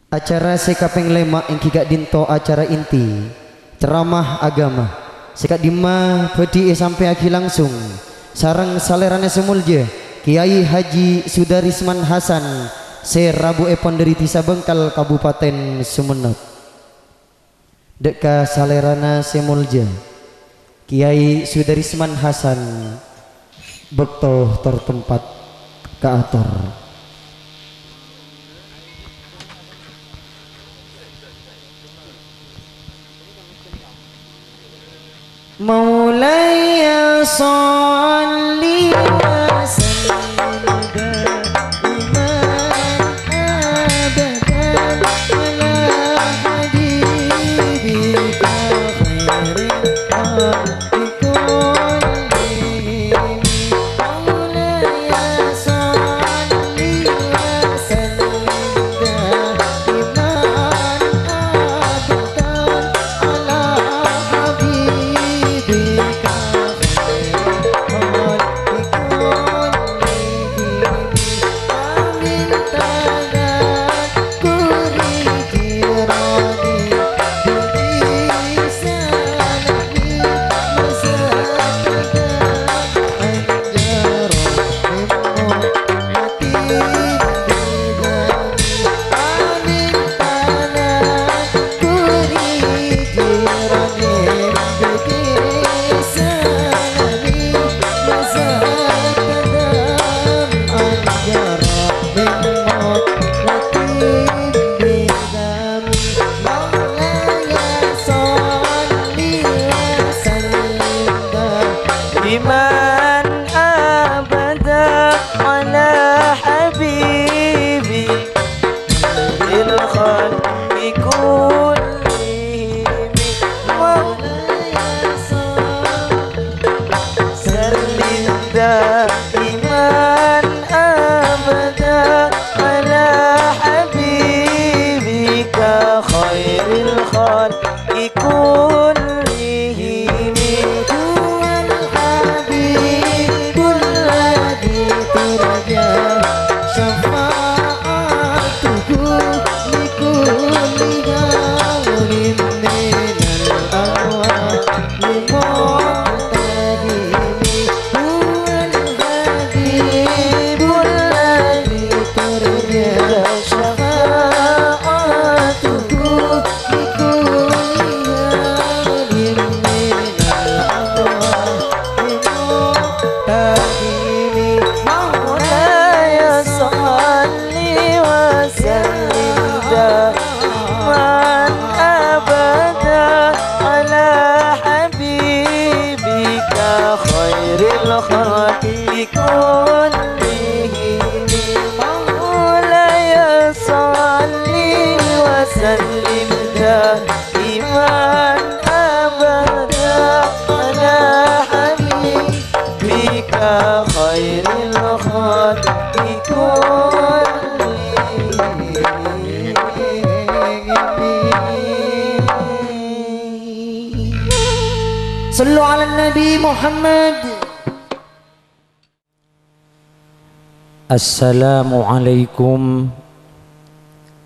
Acara sekapeng lema engki gak dinto acara inti ceramah agama sekat dima pedi sampai aki langsung sarang salerane semulje Kiai Haji Sudarisman Hasan Serabu Epon dari Tisa Bengkal Kabupaten Sumenep deka salerana semulje Kiai Sudarisman Hasan bekto tertempat ke ator. Maulaya salli wa sallim daiman abadan ala habibika khairil khalqi kullihim. Maulaya salli wa sallim daiman abadan ala Sallu ala Nabi Muhammad. Assalamualaikum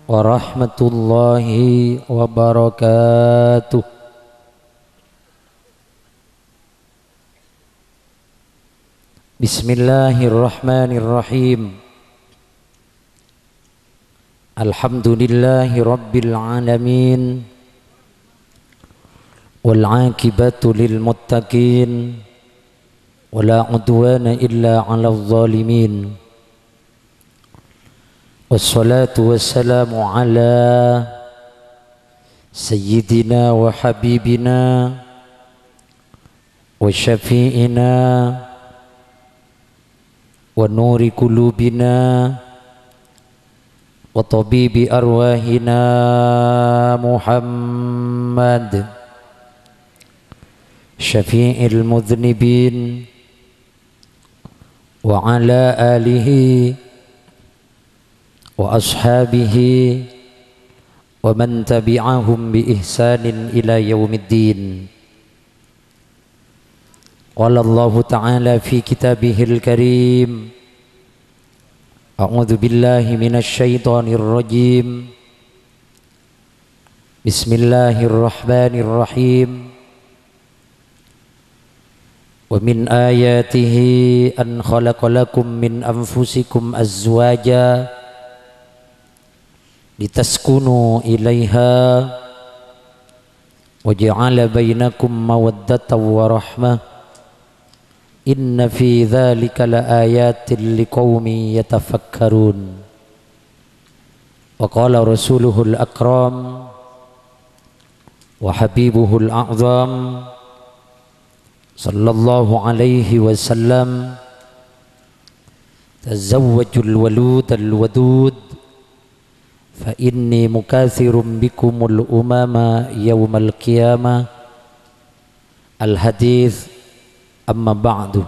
warahmatullahi wabarakatuh. Bismillahirrahmanirrahim. Alhamdulillahi rabbil alamin. والعاقبة للمتقين ولا عدوان إلا على الظالمين والصلاة والسلام على سيدنا وحبيبنا وشفيئنا ونور قلوبنا وطبيب أرواحنا محمد شفيع المذنبين وعلى آله وأصحابه ومن تبعهم بإحسان إلى يوم الدين. قال الله تعالى في كتابه الكريم: أعوذ بالله من الشيطان الرجيم Bismillahirrahmanirrahim. Wa min ayatihi an khalaqalakum min anfusikum azwaja litaskunu ilaiha wa ja'ala bainakum mawaddatan wa rahmah. Inna fi dzalika laayatin liqaumin yatafakkarun. Wa qala rasuluhul akram wa habibuhul a'zam sallallahu alaihi wasallam, tazawwajul waludal wadud fa inni mukathirum bikumul umama yawmal qiyamah. Al hadits. Amma ba'du.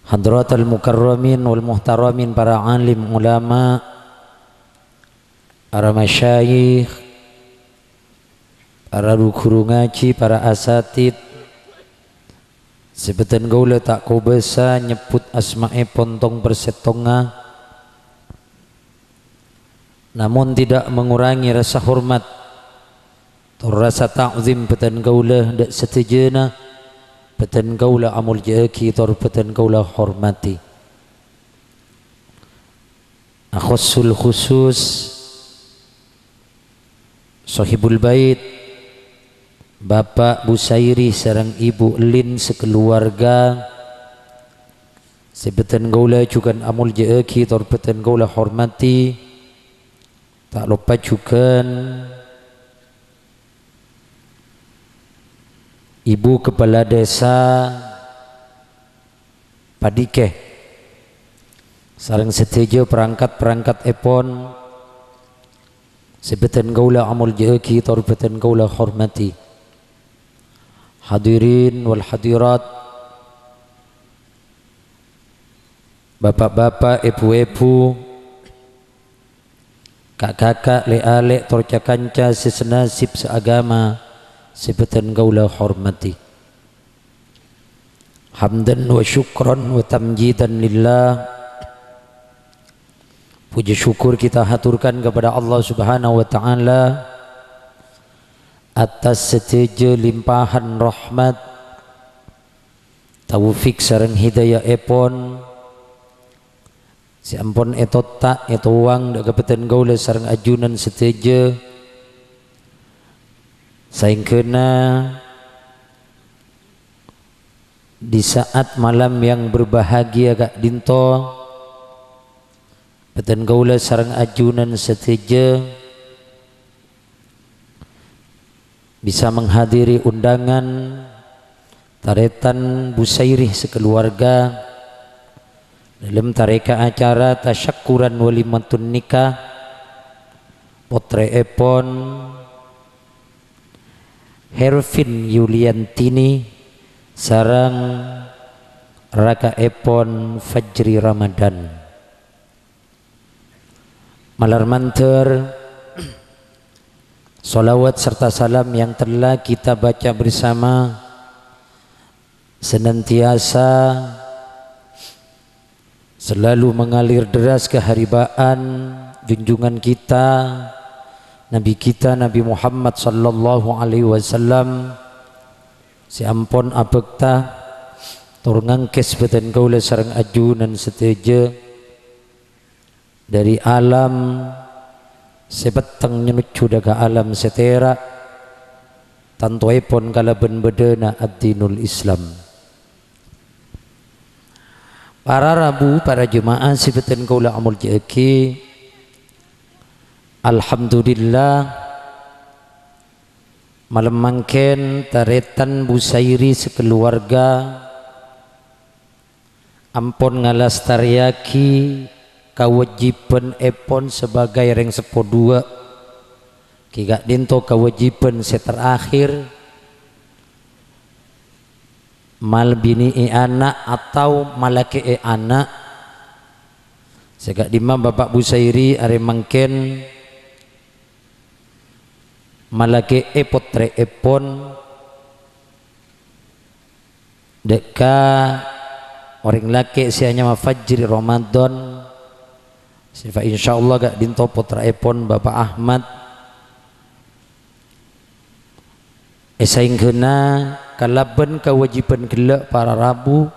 Hadratul mukarramin wal muhtaramin, para alim ulama, para masyayikh, para guru ngaji, para asatid, sebetan gaula tak kau besa nyebut asma'i pontong bersetonga, namun tidak mengurangi rasa hormat atau rasa ta'zim betan gaula dak setejana, betan gaula amul jaki atau betan gaula hormati. Akhossul khusus Sahibul Bait Bapak Busairi sareng Ibu Lin sekeluarga, sebetan gaula juga amul jeki torbetan gaula hormati. Tak lupa juga Ibu Kepala Desa Padike sareng seteja perangkat-perangkat epon, sebetan gaula amul jeki torbetan gaula hormati. Hadirin wal hadirat, bapak-bapak, ibu-ibu, kakak-kakak, le-ale, torca-kanca, sesenasib seagama, sebetan gaula hormati. Hamdan wa syukran wa tamjidan lillah. Puji syukur kita haturkan kepada Allah Subhanahu wa taala atas seteja limpahan rahmat, taufik sareng hidayah epon, si ampun etota etowang dak kepetan gaula sareng ajunan seteja saingkeuna di saat malam yang berbahagia kak dinto peten gaula sareng ajunan seteja bisa menghadiri undangan taretan Busairi sekeluarga dalam tareka acara tasyakuran walimatun nikah potre epon Hervin Yuliantini sarang raka epon Fajri Ramadan. Malar manter salawat serta salam yang telah kita baca bersama senantiasa selalu mengalir deras keharibaan junjungan kita Nabi Muhammad sallallahu alaihi wasallam, si ampun abekta tur ngangkes beten gaula sareng ajunan seteja dari alam sebeteng nyenucu daga alam setera tantoipon kalaben bedena ad-dinul Islam. Para rabu, para jemaah sebeten kaula amul jeki, alhamdulillah malam mangken taretan Busairi sekeluarga ampun ngalastariaki kewajiban epon sebagai reng sepodua kiga dinto kewajiban seterakhir mal bini anak atau malaki anak segak dimam Bapak Busairi are mangken malaki potre epon deka orang laki sianya Fajri Ramadan Sifa insyaallah gak dinto putra epon Bapak Ahmad esaing kena kalaban kewajiban gelak para rabu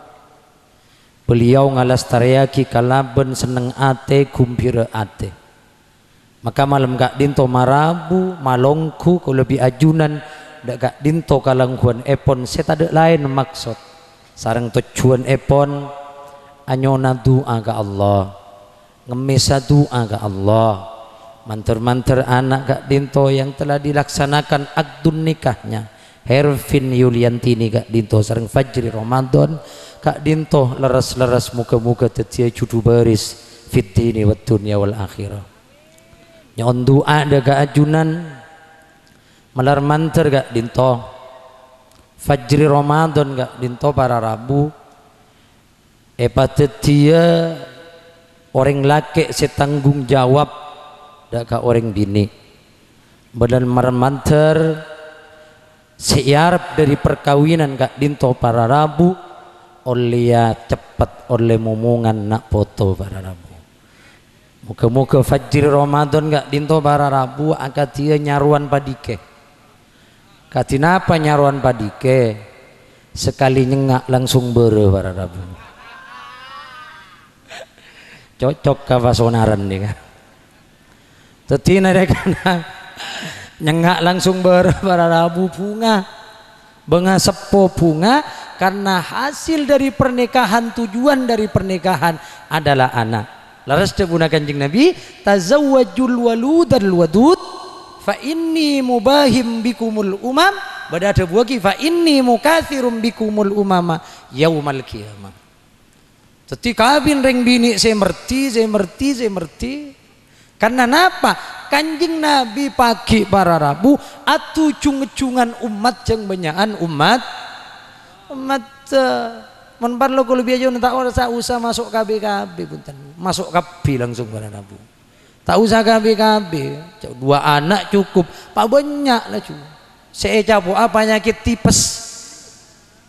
beliau ngalas tariaki kalaban seneng ate gumbira ate maka malam gak dinto marabu malongku kau lebih ajunan dak gak dinto kalangguan epon setade lain maksud sarang tujuan epon anyona doa ke Allah ngemesa doa ke Allah manter-manter anak gak dinto yang telah dilaksanakan akdun nikahnya Hervin Yuliantini gak dinto sareng Fajri Ramadan gak dinto leras-leras muka-muka tetia judu baris fitini wa dunya wal akhirah nyon doa ada gak ajunan malar manter gak dinto Fajri Ramadan gak dinto para rabu tetia orang laki setanggung jawab dak ka orang bini badan marmanter siarap dari perkawinan gak dinto para rabu oleh ya cepat oleh momongan nak foto para rabu muka-muka Fajri Ramadan gak dinto para rabu akatia nyaruan padike katina apa nyaruan padike sekali nyengak langsung bere para rabu cocok ke pasonaran nih kan tetina dekana nyengak langsung para rabu bunga benga sepo bunga karena hasil dari pernikahan tujuan dari pernikahan adalah anak laras debuna kanjeng Nabi tazawwajul waludal wadud fa inni mubahim bikumul umam badada buagi fa inni mukatsirum bikumul umama yaumal qiyamah. Teti kabin reng bini saya merti karena napa kanjeng Nabi pagi para rabu atu cung-cungan umat jeng benyaan umat men parlo kalau biajo tak usah masuk KB punten masuk KB langsung para rabu tak usah KB dua anak cukup pak banyak lah cu saya capo apa penyakit tipes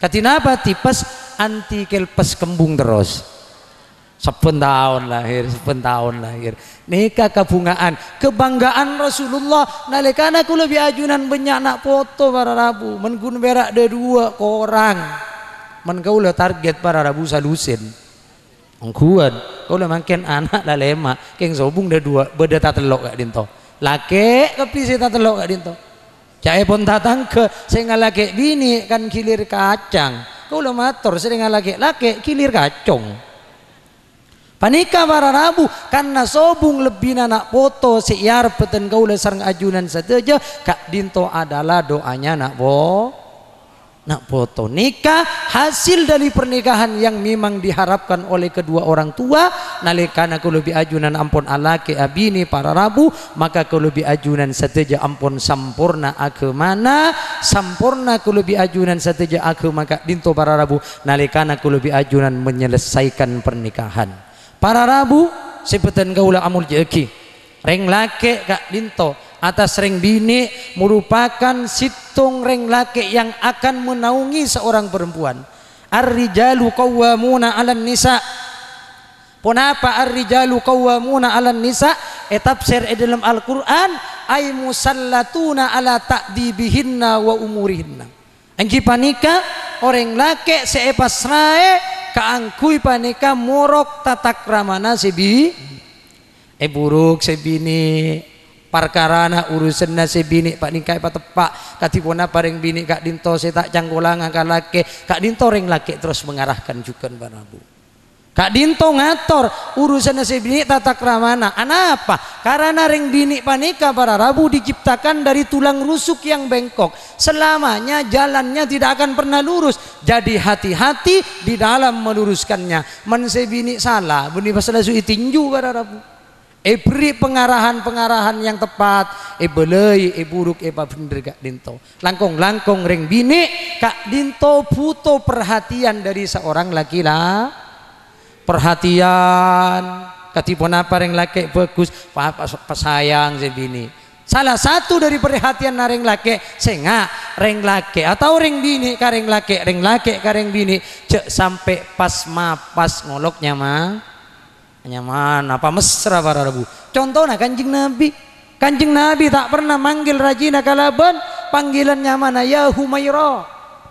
katina apa tipes anti kelpes kembung terus 10 tahun lahir nikah kabungaan kebanggaan Rasulullah nalikana aku lebih ajunan banyak nak foto para rabu mengun berak ada 2 orang mengaula target para rabu salusin angkuan kau le makin anak lah lema keng sobung ada 2 beda tak telok gak dinto laki kepi saya tak telok gak dinto cai pun datang ke saya ngalake bini kan kilir kacang kau le mator saya ngalake laki kilir kacang panika para rabu karena sobung lebih nak foto siar peten kau le sareng ajunan saja kak dinto adalah doanya nak foto nikah hasil dari pernikahan yang memang diharapkan oleh kedua orang tua nalikana kau lebih ajunan ampun alake abini para rabu maka kau lebih ajunan saja ampun sampurna agemana sampurna kau lebih ajunan saja maka dinto para rabu nalikana kau lebih ajunan menyelesaikan pernikahan para rabu sepetan gaula amul jeki reng lake kak dinto atas reng bini merupakan situng reng lake yang akan menaungi seorang perempuan ar-rijalu qawwamuna 'alan nisa ponapa ar-rijalu qawwamuna 'alan nisa tafsir dalam Al-Qur'an ay musallatuna ala ta'dibihinna wa umurihinna angki panika orang lake seepasrae kaangkui panika morok tatak ramana sebi buruk sebini parkarana urusanna sebini pak nikai patepak katipona pareng bini kak dinto setak canggolangan kalake kak dinto reng lake terus mengarahkan juga barabu kak dinto ngator urusanna sebini tatak ramana anapa karena reng bini panika para rabu diciptakan dari tulang rusuk yang bengkok selamanya jalannya tidak akan pernah lurus jadi hati-hati di dalam meluruskannya men sebini salah beni pasal su tinju para rabu beri pengarahan yang tepat belei buruk bener kak dinto langkong reng bini kak dinto butuh perhatian dari seorang laki-laki perhatian katipun apa reng laki bagus pasayang sebini salah satu dari perhatian nareng laki senga reng laki atau reng bini kareng laki kareng bini cek sampai pas mapas ngoloknya mah nyaman apa mesra para rabu. Contohnya Kanjeng Nabi tak pernah manggil Rajina Kalaban, panggilannya mana? Ya Humaira.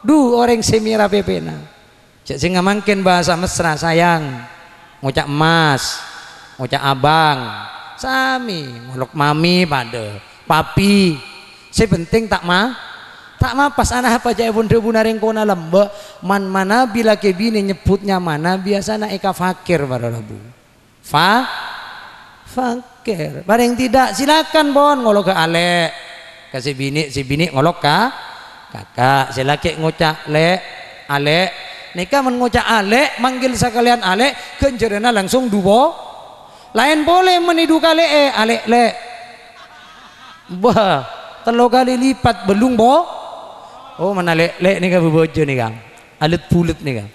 Orang semira pepena. Cek sing mangkin bahasa mesra sayang. Ngucap emas, ngucap abang, sami, ngolok mami pada papi. Sepenting tak pas anak apa jaya bunda bunaring kona lembek man mana bila kebini nyebutnya mana biasa na eka fakir para rabu. Fakir. Bareng tidak silakan bon ngolok ke ale. Kasih si bini ngolok ka kakak. Silaki ngucap ale. Nika mengucap ale manggil sekalian ale kenjerena langsung dubo. Lain boleh menidu kali ale le. Bah, 3 kali lipat belum bo. Oh mana le nika bojo nika. Alit pulut nika.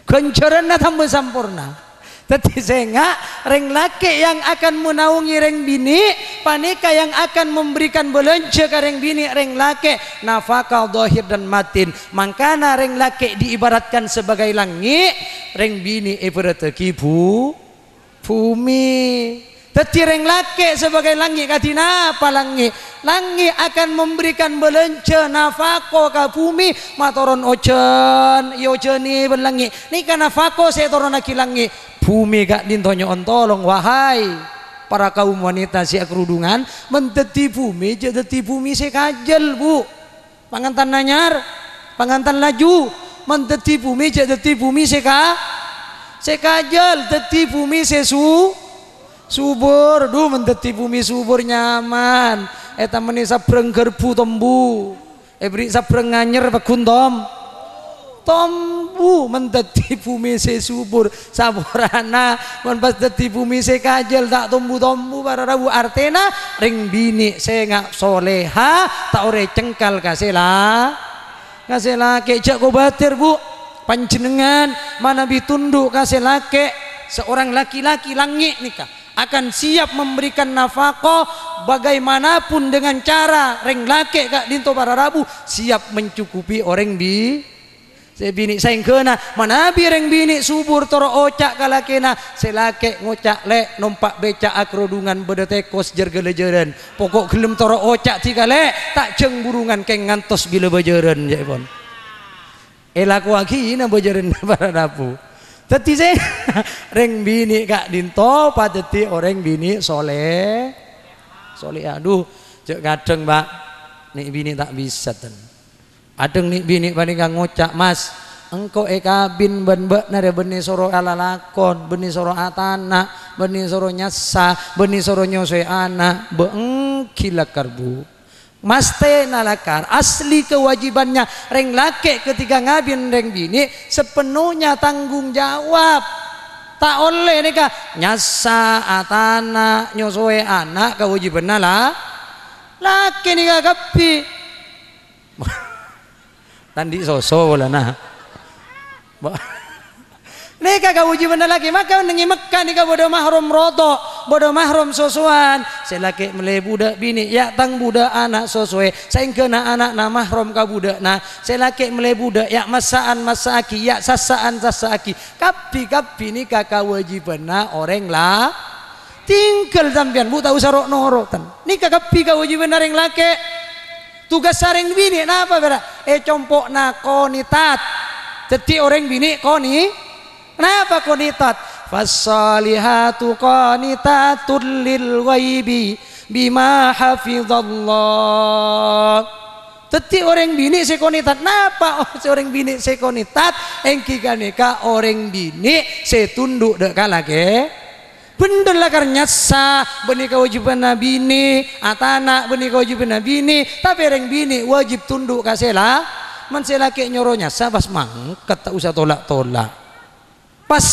Kenjerena tambah sampurna. Tetapi sehingga reng laki yang akan menaungi reng bini, panika yang akan memberikan belanja ke reng bini, reng laki nafkah zahir dan batin. Mangkana reng laki diibaratkan sebagai langit, reng bini ibaratkan bumi. Tetapi reng laki sebagai langit katina apa langit? Langit akan memberikan belanja nafkah ke bumi, matoron ojen, yojeni berlangit. Ni kan nafkah saya turun lagi langit. Bumi gak dintonyo ontolong wahai para kaum wanita si kerudungan menteti bumi jadi bumi sekajel bu pangantan nanyar pangantan laju menteti bumi jadi bumi sekajel teti bumi subur menteti bumi subur nyaman eta meni sabreng gerbu tombu beri sabreng nganyer pekuntom tombu menteti bumi subur saborana men pas dadi bumi kajel tak tombu para rabu artena ring bini ngak soleha tak ore cengkal kasela kejak ko batir bu panjenengan mana bitunduk kasela ke seorang laki-laki langit nikah akan siap memberikan nafkah bagaimanapun dengan cara reng laki kak dinto para rabu siap mencukupi orang saya bini sayang kena mana bireng bini subur toro ocak kalakena selake ngocak le numpak becak akrodungan bedetekos jergelejeran pokok gelem toro ocak tiga le tak jeng burungan keng ngantos bila bajaran ya pon elaku lagi na bajaran para dapu teti saya reng bini kak dinto padeti orang bini soleh aduh cek kadang mbak nih bini tak bisa ten adeng nih bini paling ngocak mas engkau kabin ben-ben nare benih soro alalakon benih soro atana benih soro nyasa benih soro nyosoi anak beengkila karbu mas teh nalakar asli kewajibannya reng laki ketika ngabin reng bini sepenuhnya tanggung jawab tak oleh nika nyasa atana nyosoi anak kewajiban lah laki nika kapi tandi soso lah nah neka kewajiban lagi maka nengi Mekah nika bodoh mahrum roto bodoh mahrum sosoan selaki mele budak bini ya tang budak anak sosoe saing kena anak na mahrum ka budak na selaki mele budak ya masaan masaki ya sasaan sasaki kapi nika kewajiban na orang lah tinggal sampean bu tahu sarok norotan nika kapi kewajiban orang laki tugas saring bini napa beda compok na konitat jadi orang bini koni kenapa konitat fasalihatu qanitatul lil ghaibi bima hafizallah jadi orang bini sekonitat napa orang bini sekonitat engki kaneka orang bini setunduk dek kalake bener lah karena sah benih kewajiban nabi ini atana benih kewajiban nabi ini tapi orang bini wajib tunduk kasela mensela kayak nyoronya sah pas mangkat tak usah tolak pas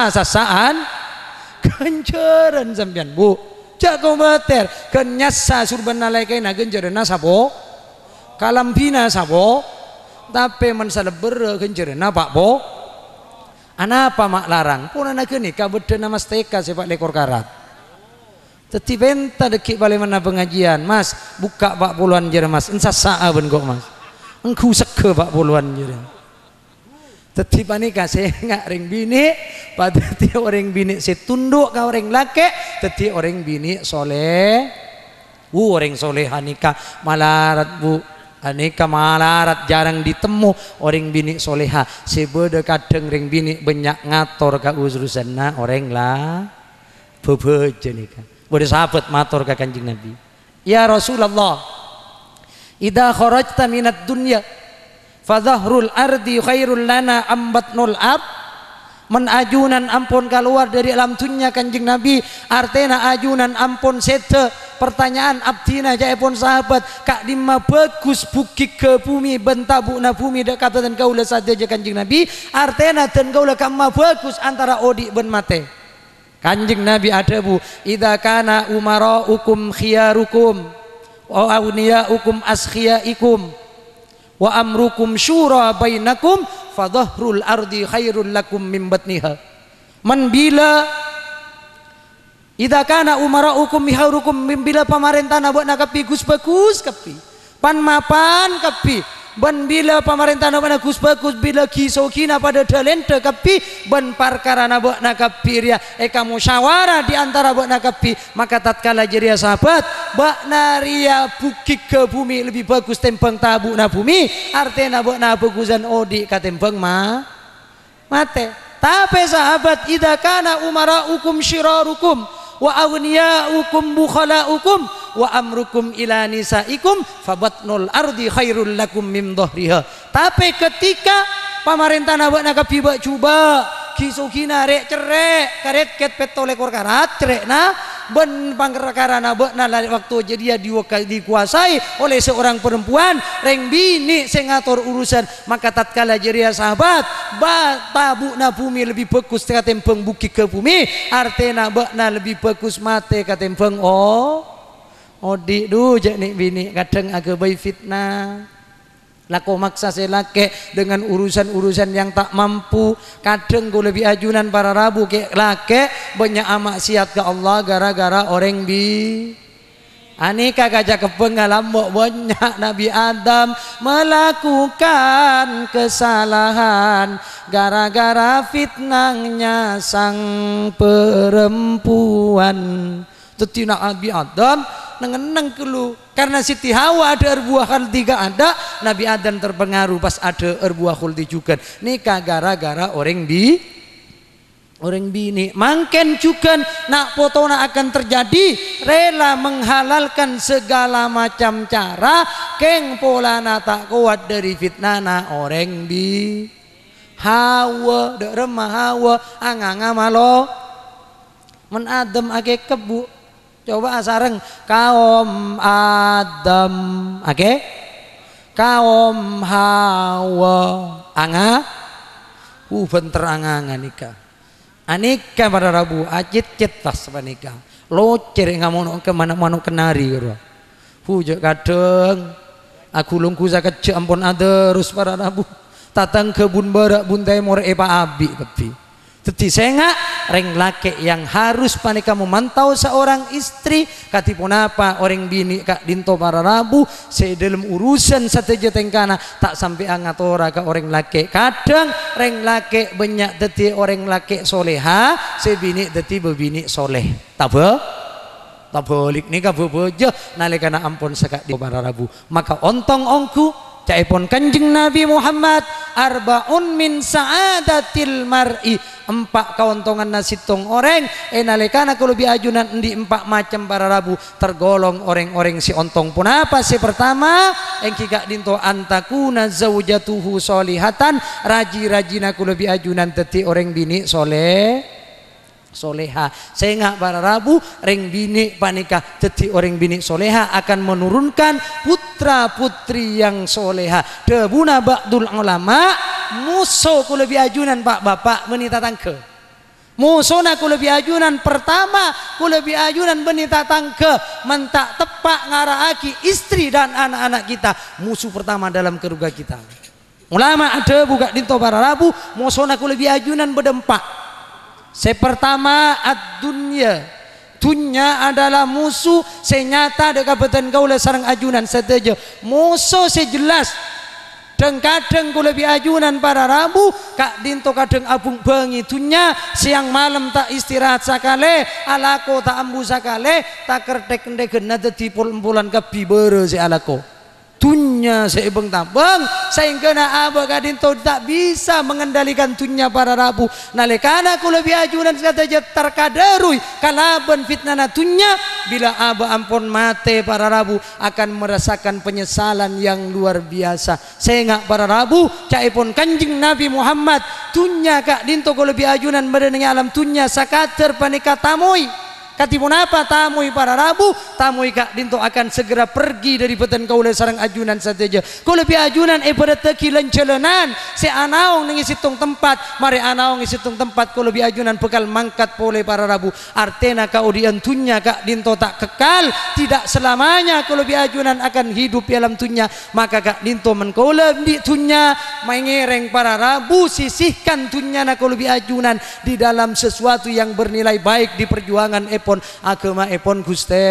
sasaan kenceran sampean bu jago bater kenyasa surban nalaikai na genceran sabo kalampina sabo tapi mensala ber genceran pak bo anapa mak larang pun anak ini kabeda nama steka sepak lekor karat teti benta dekik balik mana pengajian mas buka pak puluhan jere mas ensa saa ben kok mas engku seke pak puluhan jere Teti panika sengak ring bini, pada teti orang bini setunduk ka orang laki, teti orang bini soleh. Orang soleh hanika malarat bu, hanika malarat jarang ditemu orang bini soleha. Sebeda kadang ring bini banyak ngator ka urusan orang lah, bebeje nika. Boleh sahabat matur ka Kanjeng Nabi. Ya Rasulullah, idza kharajta minad dunya fadhahrul ardi khairul lana ambatnul ard. Men ajunan ampun keluar dari alam dunya Kanjeng Nabi, artena ajunan ampun sete. Pertanyaan abdina jaipun sahabat, kak dimma bagus bukik ke bumi bentabuna bumi dak kabatan kaula sadeja Kanjeng Nabi, artena dan kaula kamma bagus antara odi ben mate. Kanjeng Nabi ada bu, idza kana umaraukum khiyarukum wa awniyaukum askhiyaikum wa amrukum syura bainakum fadhahrul ardi khairul lakum min batniha. Man bila idza kana umaraukum miharukum min bila pamarentana buat nakapi gus bagus kapi pan mapan kapi ban bila pamarentana buat gus bagus bila kisokina pada talenta kapi ban parkarana buat nakapi ria kamu syawara di antara buat nakapi maka tatkala jeria sahabat bak naria bukik ke bumi lebih bagus tempeng tabu na bumi artena buat na bagusan odi ka tempeng mate. Tapi sahabat idza kana umaraukum syirarukum wa aghniyaukum bukhalaukum wa amrukum ila nisaikum fabatnul ardi khairul lakum min dhahriha. Tapi ketika pamarentah nak kapiba cuba kisukina rek cerek karet ket petolekor karat cerek na ben pangkerkara na waktu jadi dia dikuasai oleh seorang perempuan reng bini sing ngatur urusan maka tatkala jadi sahabat ba tabu na bumi lebih bagus katempeng bukit ke bumi artena bakna lebih bagus mate katempeng odi du jak nik bini kadang agak bayi fitnah lako maksa selake dengan urusan-urusan yang tak mampu kadang gue lebih ajunan para rabu ke lake banyak maksiat ke Allah gara-gara orang aneka gajah kepengalaman banyak Nabi Adam melakukan kesalahan gara-gara fitnahnya sang perempuan. Tetina Nabi Adam nengeneng kelu karena Siti Hawa ada erbuah khuldi ada Nabi Adam terpengaruh pas ada erbuah khuldi juga nikah gara-gara orang bini mangken juga nak potona akan terjadi rela menghalalkan segala macam cara keng polana tak kuat dari fitnana orang Hawa dek remah Hawa anganga malo men Adam ake kebu coba sareng kaum Adam ake kaum Hawa anga benter angangan nikah anika pada Rabu acit cetas panika locer ngamono ke mana-mana kenari hujak kadang aku lungku zakat ampun ada terus para Rabu tatang kebun barak buntai more epa abi tapi teti senga reng laki yang harus panika memantau seorang istri katipun apa orang bini kak dinto para Rabu saya dalam urusan sateja tengkana tak sampai angatora ke orang laki kadang reng laki banyak teti orang laki soleha saya bini teti bebini soleh tak balik nikah bebejo nalikana ampun sekak di para Rabu maka ontong ongku caipun Kanjeng Nabi Muhammad arbaun min sa'adatil mar'i empat kauntongan nasitong orang nalikana kalau biajunan di empat macam para Rabu tergolong orang-orang si ontong pun apa si pertama yang kigak dinto antakuna zaujatuhu solihatan raji-rajina kalau biajunan teti orang bini soleha sehingga para Rabu reng bini panika teti orang bini soleha akan menurunkan putra putri yang soleha debuna ba'dul ulama musuh ku lebih ajunan pak bapak menita tangke musuhna ku lebih ajunan pertama ku lebih ajunan menita tangke mentak tepak ngaraaki istri dan anak-anak kita musuh pertama dalam keluarga kita ulama ada buka dinto para Rabu musuhna ku lebih ajunan berdempak. Sepertama ad-dunya adalah musuh senyata dekat beten kaula sareng ajunan seteja musuh sejelas Dan kadang kula biajunan para Rabu kak dinto kadang abung bengi tunya siang malam tak istirahat sakale alako tak ambu sakale tak kertek ndeken dadi pul-pulan kebi bere si alako tunya seibeng tabang sehingga na aba kadinto tak bisa mengendalikan tunya para Rabu nalekana kula biajunan kata terkadarui kalaban fitnana tunya bila aba ampun mate para Rabu akan merasakan penyesalan yang luar biasa sehingga para Rabu caipun kanjing Nabi Muhammad tunya kak dinto kula biajunan badan alam tunya sakater panika tamui katipun apa tamui para Rabu tamui kak dinto akan segera pergi dari beten kaula sareng ajunan sateja kula bi ajunan pada teki lencelenan si anaong ngisitung tempat mari anaong ngisitung tempat kula bi ajunan bekal mangkat pole para Rabu artena kau diantunya kak dinto tak kekal tidak selamanya kula bi ajunan akan hidup dalam tunya maka kak dinto men kula di tunya mengereng para Rabu sisihkan tunya na kula bi ajunan di dalam sesuatu yang bernilai baik di perjuangan epon agama epon Guste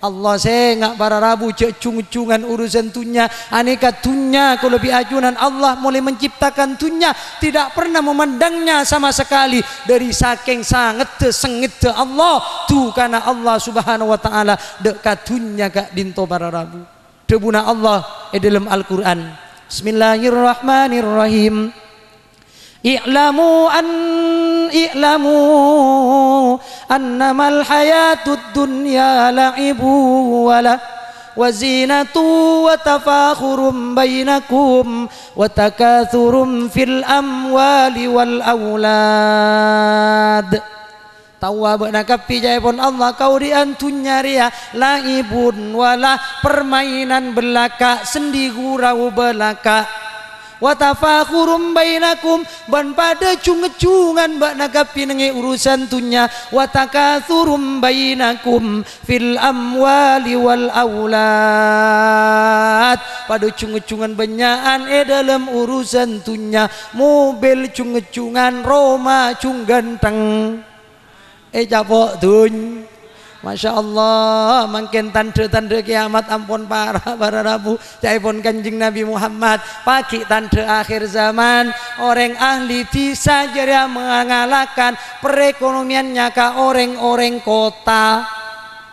Allah sengak para Rabu cung-cungan urusan tunya aneka tunya kalau lebih ajunan Allah mulai menciptakan tunya tidak pernah memandangnya sama sekali dari saking sangat sengit Allah tu karena Allah subhanahu wa ta'ala dekat tunya kak dinto para Rabu debuna Allah dalam Al-Quran Bismillahirrahmanirrahim I'lamu annamal hayatud dunya la'ibu wa zinatu wa tafakhurum bainakum wa takathurum fil amwali wal aulad tawab nakapi jaipun Allah kau diantunya ria laibun wala permainan belaka sendi gurau belaka watafakhurum bainakum ban pada cunget-cungan bak nagapi nengi urusan tunya watakathurum bainakum fil amwali wal aulad pada cunget-cungan benyaan dalam urusan tunya mobil cunget-cungan Roma cung ganteng capok tuny Masya Allah makin tanda-tanda kiamat ampun para Rabu caipun kanjeng Nabi Muhammad pagi tanda akhir zaman orang ahli bisa jadi mengalahkan perekonomiannya ke orang-orang kota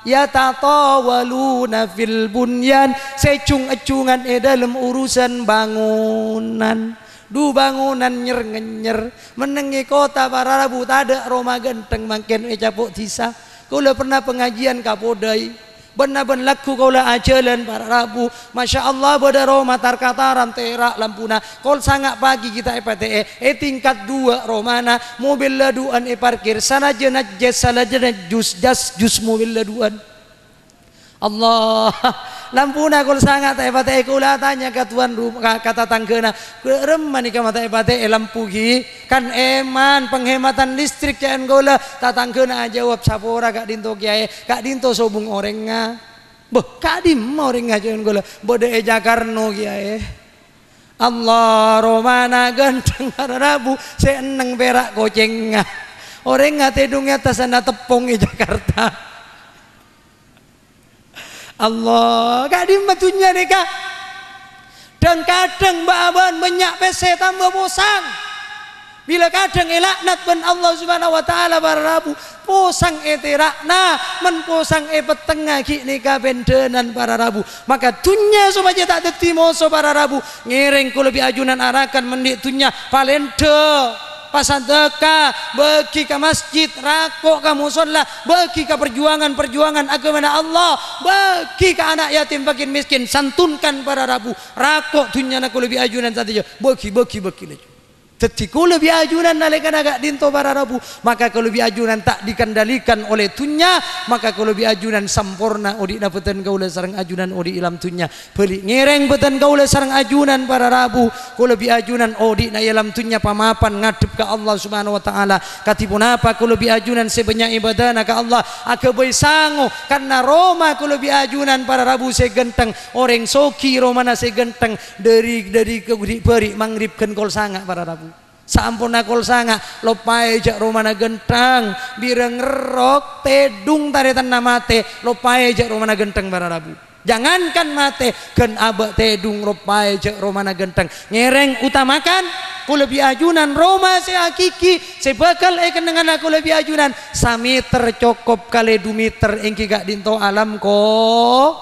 ya tatawaluna fil bunyan secung-ecungan dalam urusan bangunan du bangunan nyer-nyer menengi kota para Rabu tak ada Roma genteng makin capuk tisa Kula pernah pengajian kapodai benar-benar laku kula ajalan para Rabu Masya Allah pada Roma tarkataran terak lampuna kol sangat pagi kita EPTE tingkat 2 Romana mobil laduan parkir sana jenat jes sana jenat jus mobil laduan Allah lampuna kul sangat EPTE kula tanya ke tuan rumah kata tanggena remani ka mata EPTE lampu gi kan eman penghematan listrik jangan kula tatanggena jawab sapora kak dinto kiai kak dinto sobung orangnya boh kak dim orangnya jangan kula bode Jakarno kiai Allah romana ganteng para Rabu seneng perak kocengnya orangnya tedungnya tasana tepung Jakarta Allah kadim batunya neka dan kadang baban banyak pese tambah bosan bila kadang elaknat ben Allah subhanahu wa ta'ala para Rabu posang eterakna men posang petengah ki neka bendenan para Rabu maka tunya supaya tak tetimo so para Rabu ngereng ku lebih ajunan arakan mendik tunya palente pasadaka bagi ke masjid rakok ke musola bagi ke perjuangan agama Allah bagi ke anak yatim fakir miskin santunkan para Rabu rakok dunia nak lebih ajunan saja bagi lagi Tetiku lebih ajunan nalekan agak dinto para Rabu maka kalau lebih ajunan tak dikendalikan oleh tunya maka kalau lebih ajunan sempurna odi dapetan kaula sareng ajunan odi ilam tunya beli ngereng betan kaula sareng ajunan para Rabu kalau lebih ajunan odi na ilam tunya pamapan ngadep ke Allah subhanahu wa ta'ala katipun apa kalau lebih ajunan sebanyak ibadana ke Allah akabai sango karena Roma kalau lebih ajunan para Rabu segenteng orang soki Romana segenteng dari beri mangribkan kol sanga para Rabu sampun akol sanga lopai jak romana gentang bireng ngerok tedung taretan namate lopai jak romana genteng para Rabu Jangankan mate gen abek tedung ropai cek romana genteng ngereng utamakan ku lebih ajunan Roma se hakiki se bakal dengan aku lebih ajunan sami tercokop kali 2 meter engki gak dinto alam ko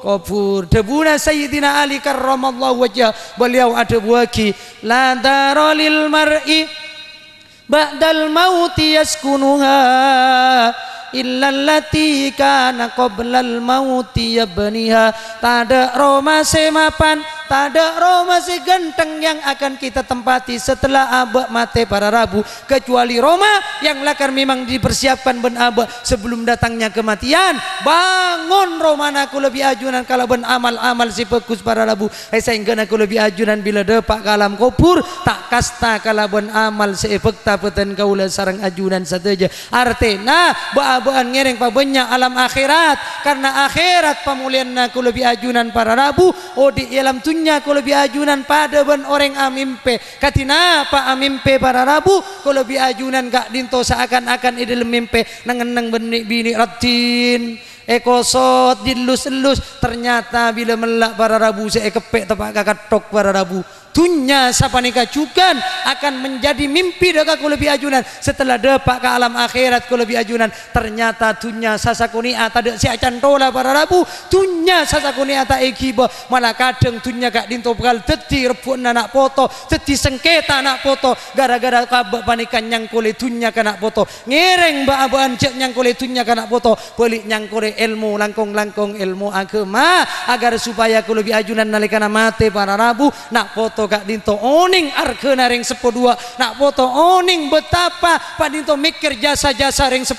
kubur debuna Sayyidina Ali karramallahu wajah beliau ada buaki la daralil mar'i ba'dal mauti yaskunuha illa allati kana qoblal mauti yabniha. Tak ada Roma semapan, tak ada Roma si genteng yang akan kita tempati setelah abak mate para Rabu, kecuali Roma yang lakar memang dipersiapkan ben abak sebelum datangnya kematian. Bangun Roma aku lebih ajunan kalau ben amal-amal si pekus para Rabu sehingga aku lebih ajunan bila depak kalam kubur tak kasta kalau ben amal si efekta peten kaula sarang ajunan sateja artena baan ngereng pabenya alam akhirat karena akhirat pamulian aku lebih ajunan para Rabu di alam dunia aku lebih ajunan pada ben orang amimpe katina pa amimpe para Rabu aku lebih ajunan gak dinto seakan-akan idil mimpe nang benik bini ratin ekosot dilus-elus ternyata bila melak para Rabu saya kepek tepak kakatok para Rabu dunia sapanika juga akan menjadi mimpi deka ku lebih ajunan setelah depak ke alam akhirat ku lebih ajunan ternyata dunia sasakuni ata dek si acan tola para Rabu dunia sasakuni ata ekiba malah kadang dunia gak dinto bekal deti rebut anak foto deti sengketa anak foto gara-gara kabak panikan nyangkule dunia kanak foto ngereng ba-abaan cek nyangkule dunia kanak foto balik nyangkule ilmu langkong-langkong ilmu agama agar supaya ku lebih ajunan nalikana mate para Rabu nak foto gak dinto oning arkena ring 12 nak foto oning betapa pak dinto mikir jasa-jasa ring 12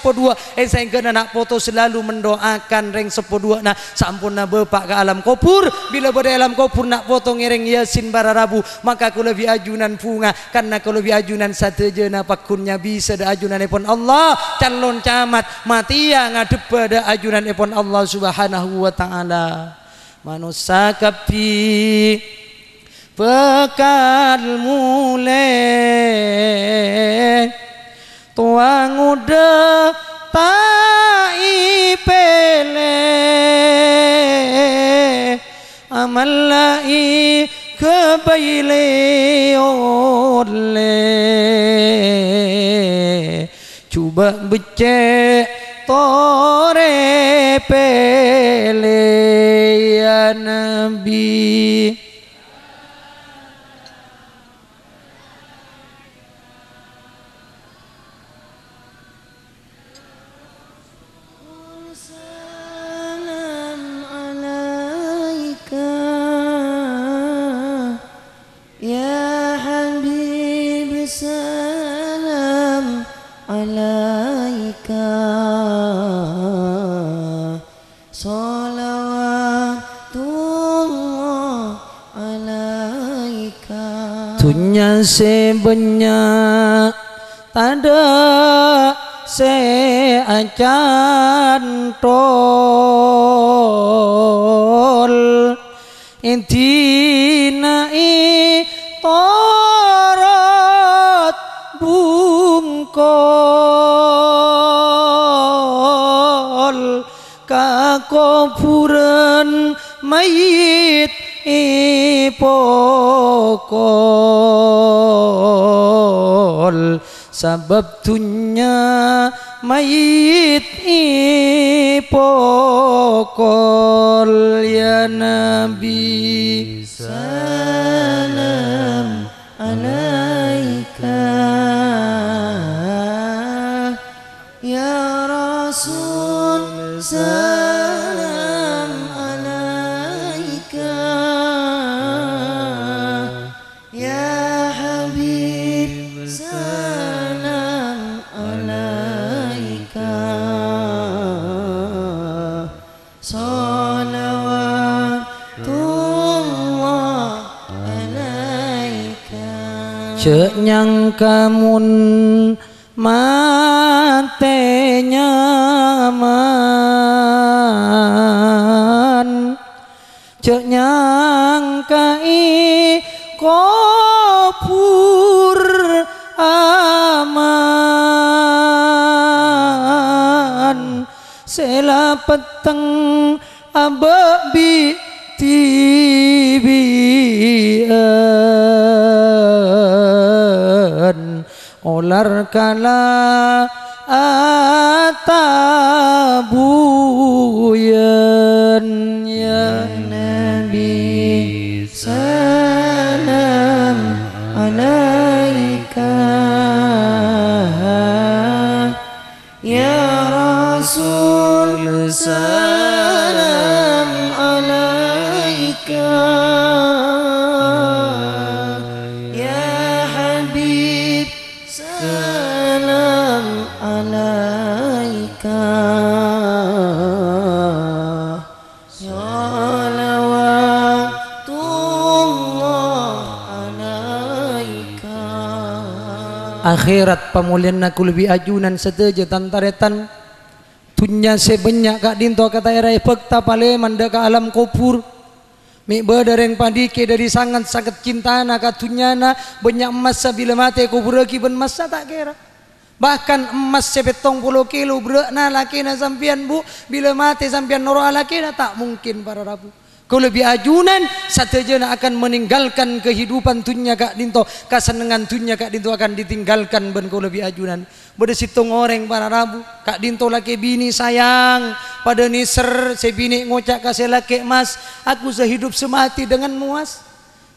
sehingga nak foto selalu mendoakan ring 12 nah sampun na bepak ke alam kubur bila pada alam kubur nak foto ngereng yasin bara Rabu maka aku lebih ajunan bunga karena aku lebih ajunan satu jena pakunnya bisa da ajunan ipun Allah calon camat matia ngadep pada ajunan ipun Allah subhanahu wa ta'ala manusia kapi bekal mulai tuang udah tak ipele amal lai kebaile oleh coba becek tore pele ya Nabi dunia sebanyak tada se acan tol intina i torot bungkol kakuburan mayit ipokol sabab dunia mayit ipokol ya Nabi salam alaika ya Rasul salam alaika ya Habib salam alaika salawatullah alaika cek nyangkamun mate nyaman cek nyangkai kubur aman sela peteng ababi tibian olar kala atabuyan ya Nabi salam alaika ya Rasul salam alaika ya Habib salam alaika akhirat pamulian aku lebih ajunan seteja tantaretan tunya sebanyak kak dinto kata era efekta paleman deka alam kubur mi badareng pandike dari sangat cinta katunyana banyak emas bila mati kubur lagi ben masa tak kira bahkan emas sebetong 10 kilo berekna laki na sampian bu bila mati sampian noro laki na tak mungkin para rabu kau lebih ajunan satejana akan meninggalkan kehidupan tunya kak dinto kasenengan tunya kak dinto akan ditinggalkan ben kau lebih ajunan beda situng orang para rabu kak dinto laki bini sayang pada niser sebini ngocak kasih laki mas aku sehidup semati dengan muas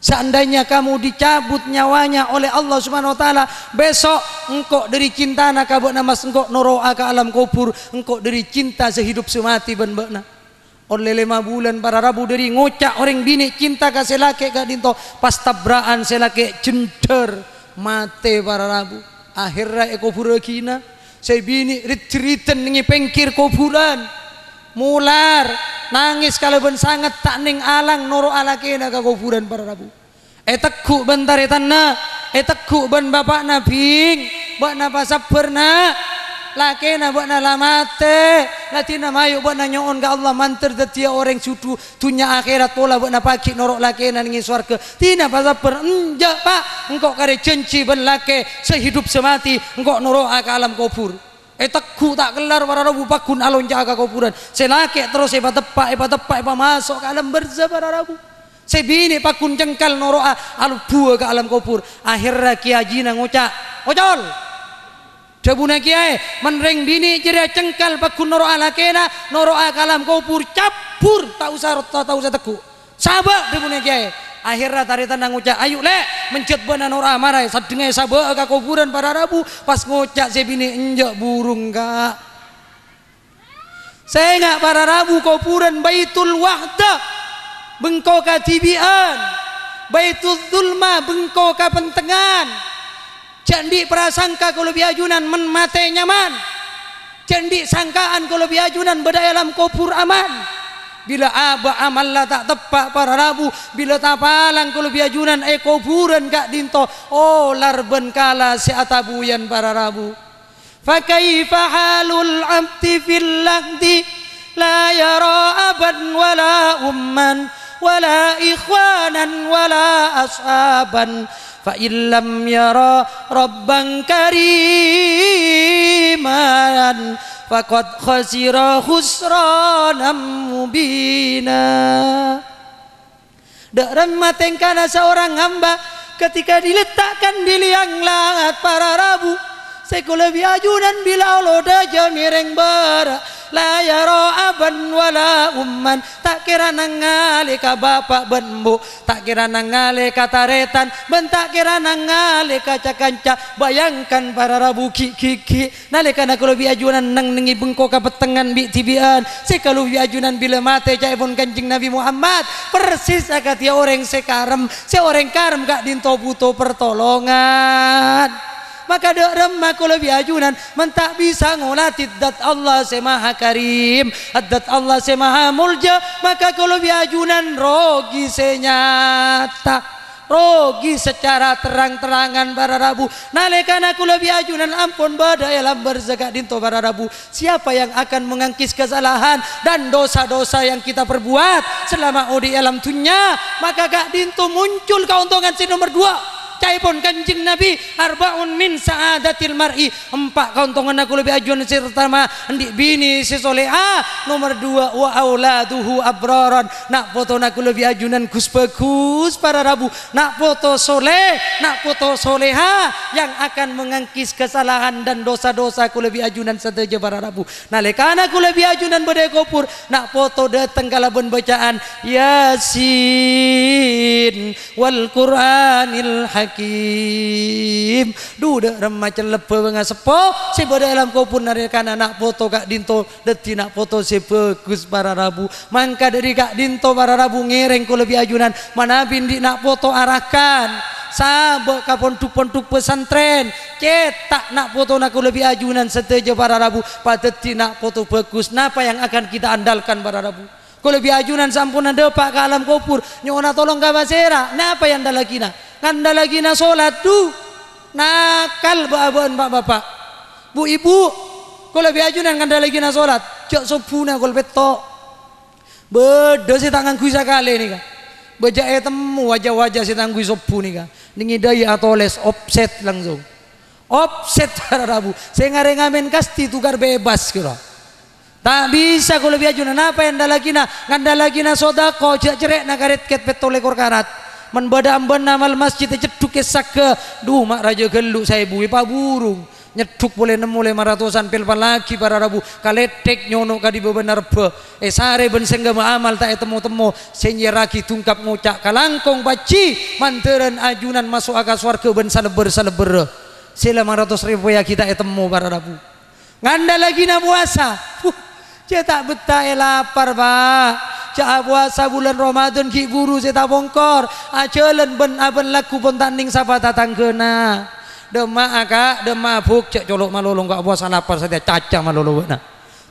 seandainya kamu dicabut nyawanya oleh Allah Subhanahu wa taala besok engkau dari cinta nak kabut namas engkau noroa ke alam kubur engkau dari cinta sehidup semati ben bekna oleh 5 bulan para rabu dari ngocak orang bini cinta kasih laki kak dinto pas tabrakan selaki center mate para rabu akhirnya kubur kina saya bini rit-riten nengi pengkir kuburan mular nangis kalau ben sangat tak ning alang noro alakena ka kuburan para rabu teku bentar tanah teku ben bapak nabing bak napa sabarna lakena bak nalamate latina mayu bak nanyoon ka Allah manter detia orang sudu tunya akhirat pola bak napaki norok lakena ning swarga tina pa sabar enjak pak engkau kare cenci ben lake sehidup semati engkau norok ka alam kubur teku tak kelar para rabu pakun alon jaga kuburan selake terus epa tepak masuk ke alam barzah para rabu sebini pakun jengkal noroa alu buah ke alam kubur akhirnya kiajina ngocak ojol jabuna kiai menreng bini jeria jengkal pakun noroa lakena noroa ke alam kubur capur tak usah teku sabak jabuna kiai akhirnya taritan ngocak ayo le mencet bana noroa marai sadengai sabak ke kuburan para rabu pas ngocak sebini enjak burung kak saya nggak para rabu kuburan Baitul Wahdah bengkau ka tibian Baitul Zulma bengkau ka pentengan jandi prasangka kalau biajunan men mate nyaman jandi sangkaan kalau biajunan beda alam kubur aman bila aba amal lah tak tepak para rabu bila tapalang kalau biajunan kuburan kak dinto oh larben kala si atabuyan para rabu fa kaifa halul abdi fil lahdi la yara aban wala umman wala ikhwanan wala ashaban fa illam yara rabban kariman faqad khasira khusranan mubina dalam matengkana seorang hamba ketika diletakkan di liang lahat para rabu sekula biajunan bila Allah daja mireng bara la yara aban wala umman tak kira nangale ka bapak benbu tak kira nangale ka taretan ben tak kira nangale ka cakanca bayangkan para rabu ki nalika nak lebih ajunan nang nengi bengko ka petengan bi tibian sekalu ajunan bila mate cai pun Kanjeng Nabi Muhammad persis akat ya orang sekarem seorang karem kak dinto butuh pertolongan maka derem aku lebih ajunan mentak bisa ngulati dat Allah semaha karim dat Allah semaha mulja maka aku lebih ajunan rogi senyata rogi secara terang-terangan para rabu nalekan aku lebih ajunan ampun badai alam berzakat dinto para rabu siapa yang akan mengangkis kesalahan dan dosa-dosa yang kita perbuat selama di alam dunia maka kak dinto muncul keuntungan si nomor 2 caipun kanjeng Nabi arbaun min saadatil mar'i, 4 kauntungan aku lebih ajuan pertama ndik bini si soleha, nomor 2 wa auladuhu abraran, nak foto aku lebih ajunan gus bagus para rabu, nak foto soleh, nak foto soleha yang akan mengangkis kesalahan dan dosa-dosa aku lebih ajunan sateja para rabu. Nalekana aku lebih ajunan badai kopur, nak foto datang kalaban bacaan Yasin wal Qur'anil Hakim. Duda remaja lepe benga sepo si badai alam kopur nalekana nak foto kak dinto deti nak foto si bagus para rabu. Mangka dari kak dinto para rabu ngereng ku lebih ajunan mana bindi nak foto arahkan sabak kaponduk-ponduk pesantren cetak nak foto nak lebih ajunan seteja para rabu padeti nak foto bagus. Napa yang akan kita andalkan para rabu? Kalau lebih ajunan sampunan depak ke alam kopur nyona tolong kabasera. Napa yang anda lagi na? Nganda lagi na solat tu nakal baabon bapak bu ibu. Kalau lebih ajunan nganda lagi na solat cok sopuna kalau beto beda si tangan kuisa kali ni kan baca temu wajah-wajah si tangan kuisa sopu ni kan ningidai atau les offset langsung offset para rabu saya ngamen kasti tukar bebas kira tak bisa kalau lebih ajunan. Apa yang anda lagi na nganda lagi na sodako cerek na karet ket petole kor karat menbada amban namal masjid ceduk kesak ke duh mak raja geluk saya bui pa burung nyeduk boleh nemu 500-an pilpan lagi para rabu kaletek nyono kadi bebenar be sare ben sengga amal tak temu-temu senyeraki tungkap ngucak kalangkong baci manteran ajunan masuk akal swarga ben saleber sila 500.000 ya kita temu para rabu. Nganda lagi na puasa cetak betah lapar pak cak puasa bulan Ramadan ki guru cetak bongkor acelen ben aben laku pun tanding sapa tatang kena demak akak demak buk cek colok malolo enggak puasa lapar saja caca malolo nah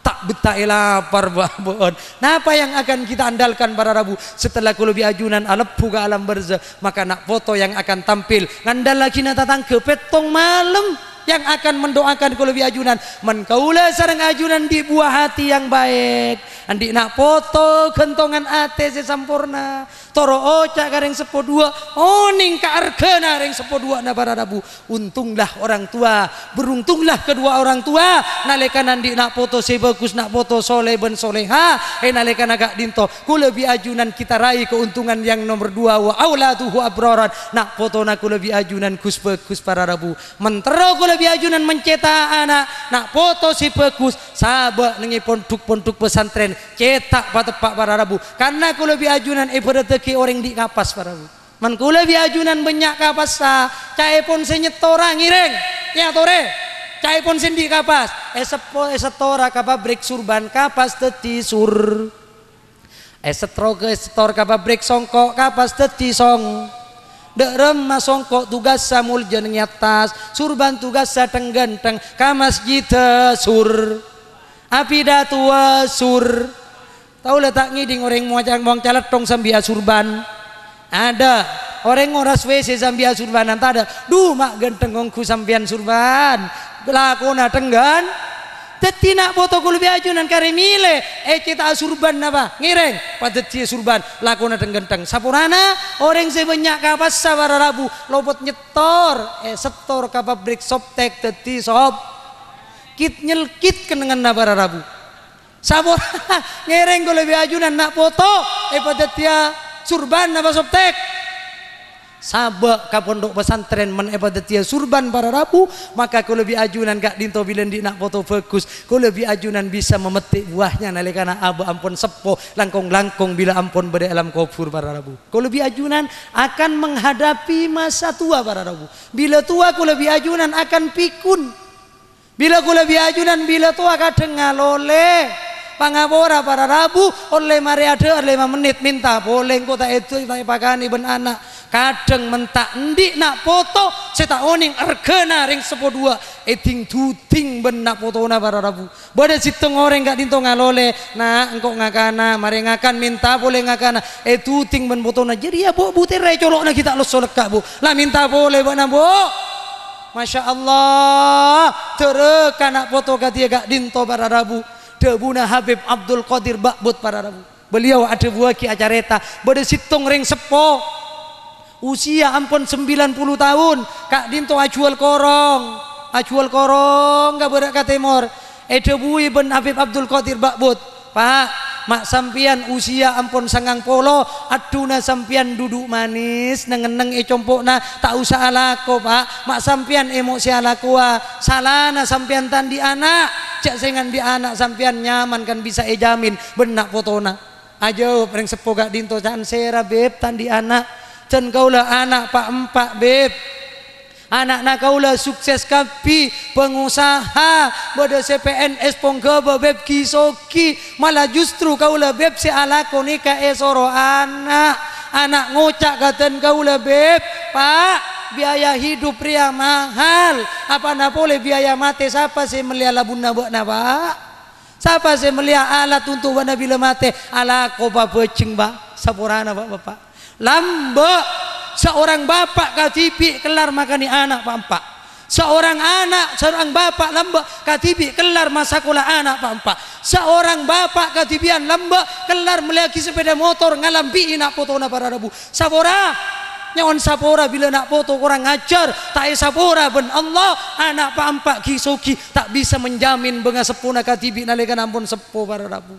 tak betah lapar babon. Napa yang akan kita andalkan para rabu setelah ku lebih ajunan alepu ke alam berza maka nak foto yang akan tampil ngandal lagi na tatang ke petong malam yang akan mendoakan ku lebih ajunan menkaula sareng ajunan di buah hati yang baik andi nak foto kentongan ate sesampurna toro oca kareng sepo dua oning ka argana reng sepo dua na para rabu. Untunglah orang tua beruntunglah kedua orang tua nalekana andi nak foto se bagus nak foto soleh ben soleha nalekana gak dinto ku lebih ajunan kita raih keuntungan yang nomor 2 wa auladuhu abraran nak foto na ku lebih ajunan kus bagus para rabu mentero ku lebih ajunan mencetak anak nak foto si bagus sabak nengi ponduk-ponduk pesantren cetak patepak para rabu karena ku lebih ajunan ibarateki orang di kapas para rabu man ku lebih ajunan banyak kapas sa cae pon senyetora ngireng ya tore cae pon sendi kapas setora ka pabrik surban kapas teti sur setor ka pabrik songkok kapas teti song derem masongkok tugas samul jeneng atas surban tugas sateng genteng ka masjid sur api datua sur tahu letak ngiding orang mau calet tong sambia surban ada orang ngoras WC sambia surban anta ada duh mak genteng ngongku sambian surban lakona tenggan tetina foto ku lebih ajunan kare mile kita surban apa ngireng pada cia surban lakona tenggenteng sapurana orang sebanyak kapas sabara rabu lopot nyetor setor ka pabrik soptek teti sop kit nyelkit kenengan nabara rabu sapurana ngireng ku lebih ajunan nak foto pada tia surban apa soptek sabak ka pondok pesantren men ibadatia surban para rabu maka ku lebih ajunan gak dinto bilen di nak foto bagus ku lebih ajunan bisa memetik buahnya nalikana aba ampun sepo langkong-langkong bila ampun bade alam kubur para rabu ku lebih ajunan akan menghadapi masa tua para rabu bila tua ku lebih ajunan akan pikun bila ku lebih ajunan bila tua kadang ngalole pangabora para rabu oleh mariade oleh 5 menit minta boleh kota itu pakani ben anak kadang mentak endi nak foto saya tak oning argana ring 12 eting tuting ben nak foto na para rabu bada sitong orang gak dinto ngalole nah engkau ngakana mari ngakan minta boleh ngakana tuting ben foto na jadi ya bu butere colok na kita los solek bu lah minta boleh bana bu Masya Allah tereka nak foto katia gak dinto para rabu debuna Habib Abdul Qadir Bakbut para rabu beliau ada buah ki acareta bada sitong ring sepo usia ampun 90 tahun kak dinto ajual korong gak berak ke timur edebui ben Habib Abdul Qadir Bakbut Pak mak sampian usia ampun 90 aduna sampian duduk manis nengeneng compokna tak usah alako Pak mak sampian emosi alakua salana sampian tandi anak cak sengan di anak sampian nyaman kan bisa jamin benak fotona aja pereng sepo gak dinto can sera beb tandi anak dan kaulah anak Pak empak beb anak kaulah sukses kapi pengusaha pada CPNS ponggaba beb kisoki malah justru kaulah beb si alako nikah esoro anak ngocak katen kaulah beb Pak biaya hidup pria mahal apa na boleh biaya mati siapa sih melia labuna buat Pak siapa sih melia alat untuk wana bila mati alako babecing Pak sapurana Bapak lambak seorang bapak katipi kelar makani anak Pak seorang bapak lembek katipi kelar masakulah anak Pak seorang bapak katipian lembek kelar meliaki sepeda motor ngalambi nak fotona para rabu sapora nyawan sapora bila nak foto kurang ajar tak sapora ben Allah anak Pak kisoki tak bisa menjamin benga sepuna katipi nalekan ampun sepo para rabu.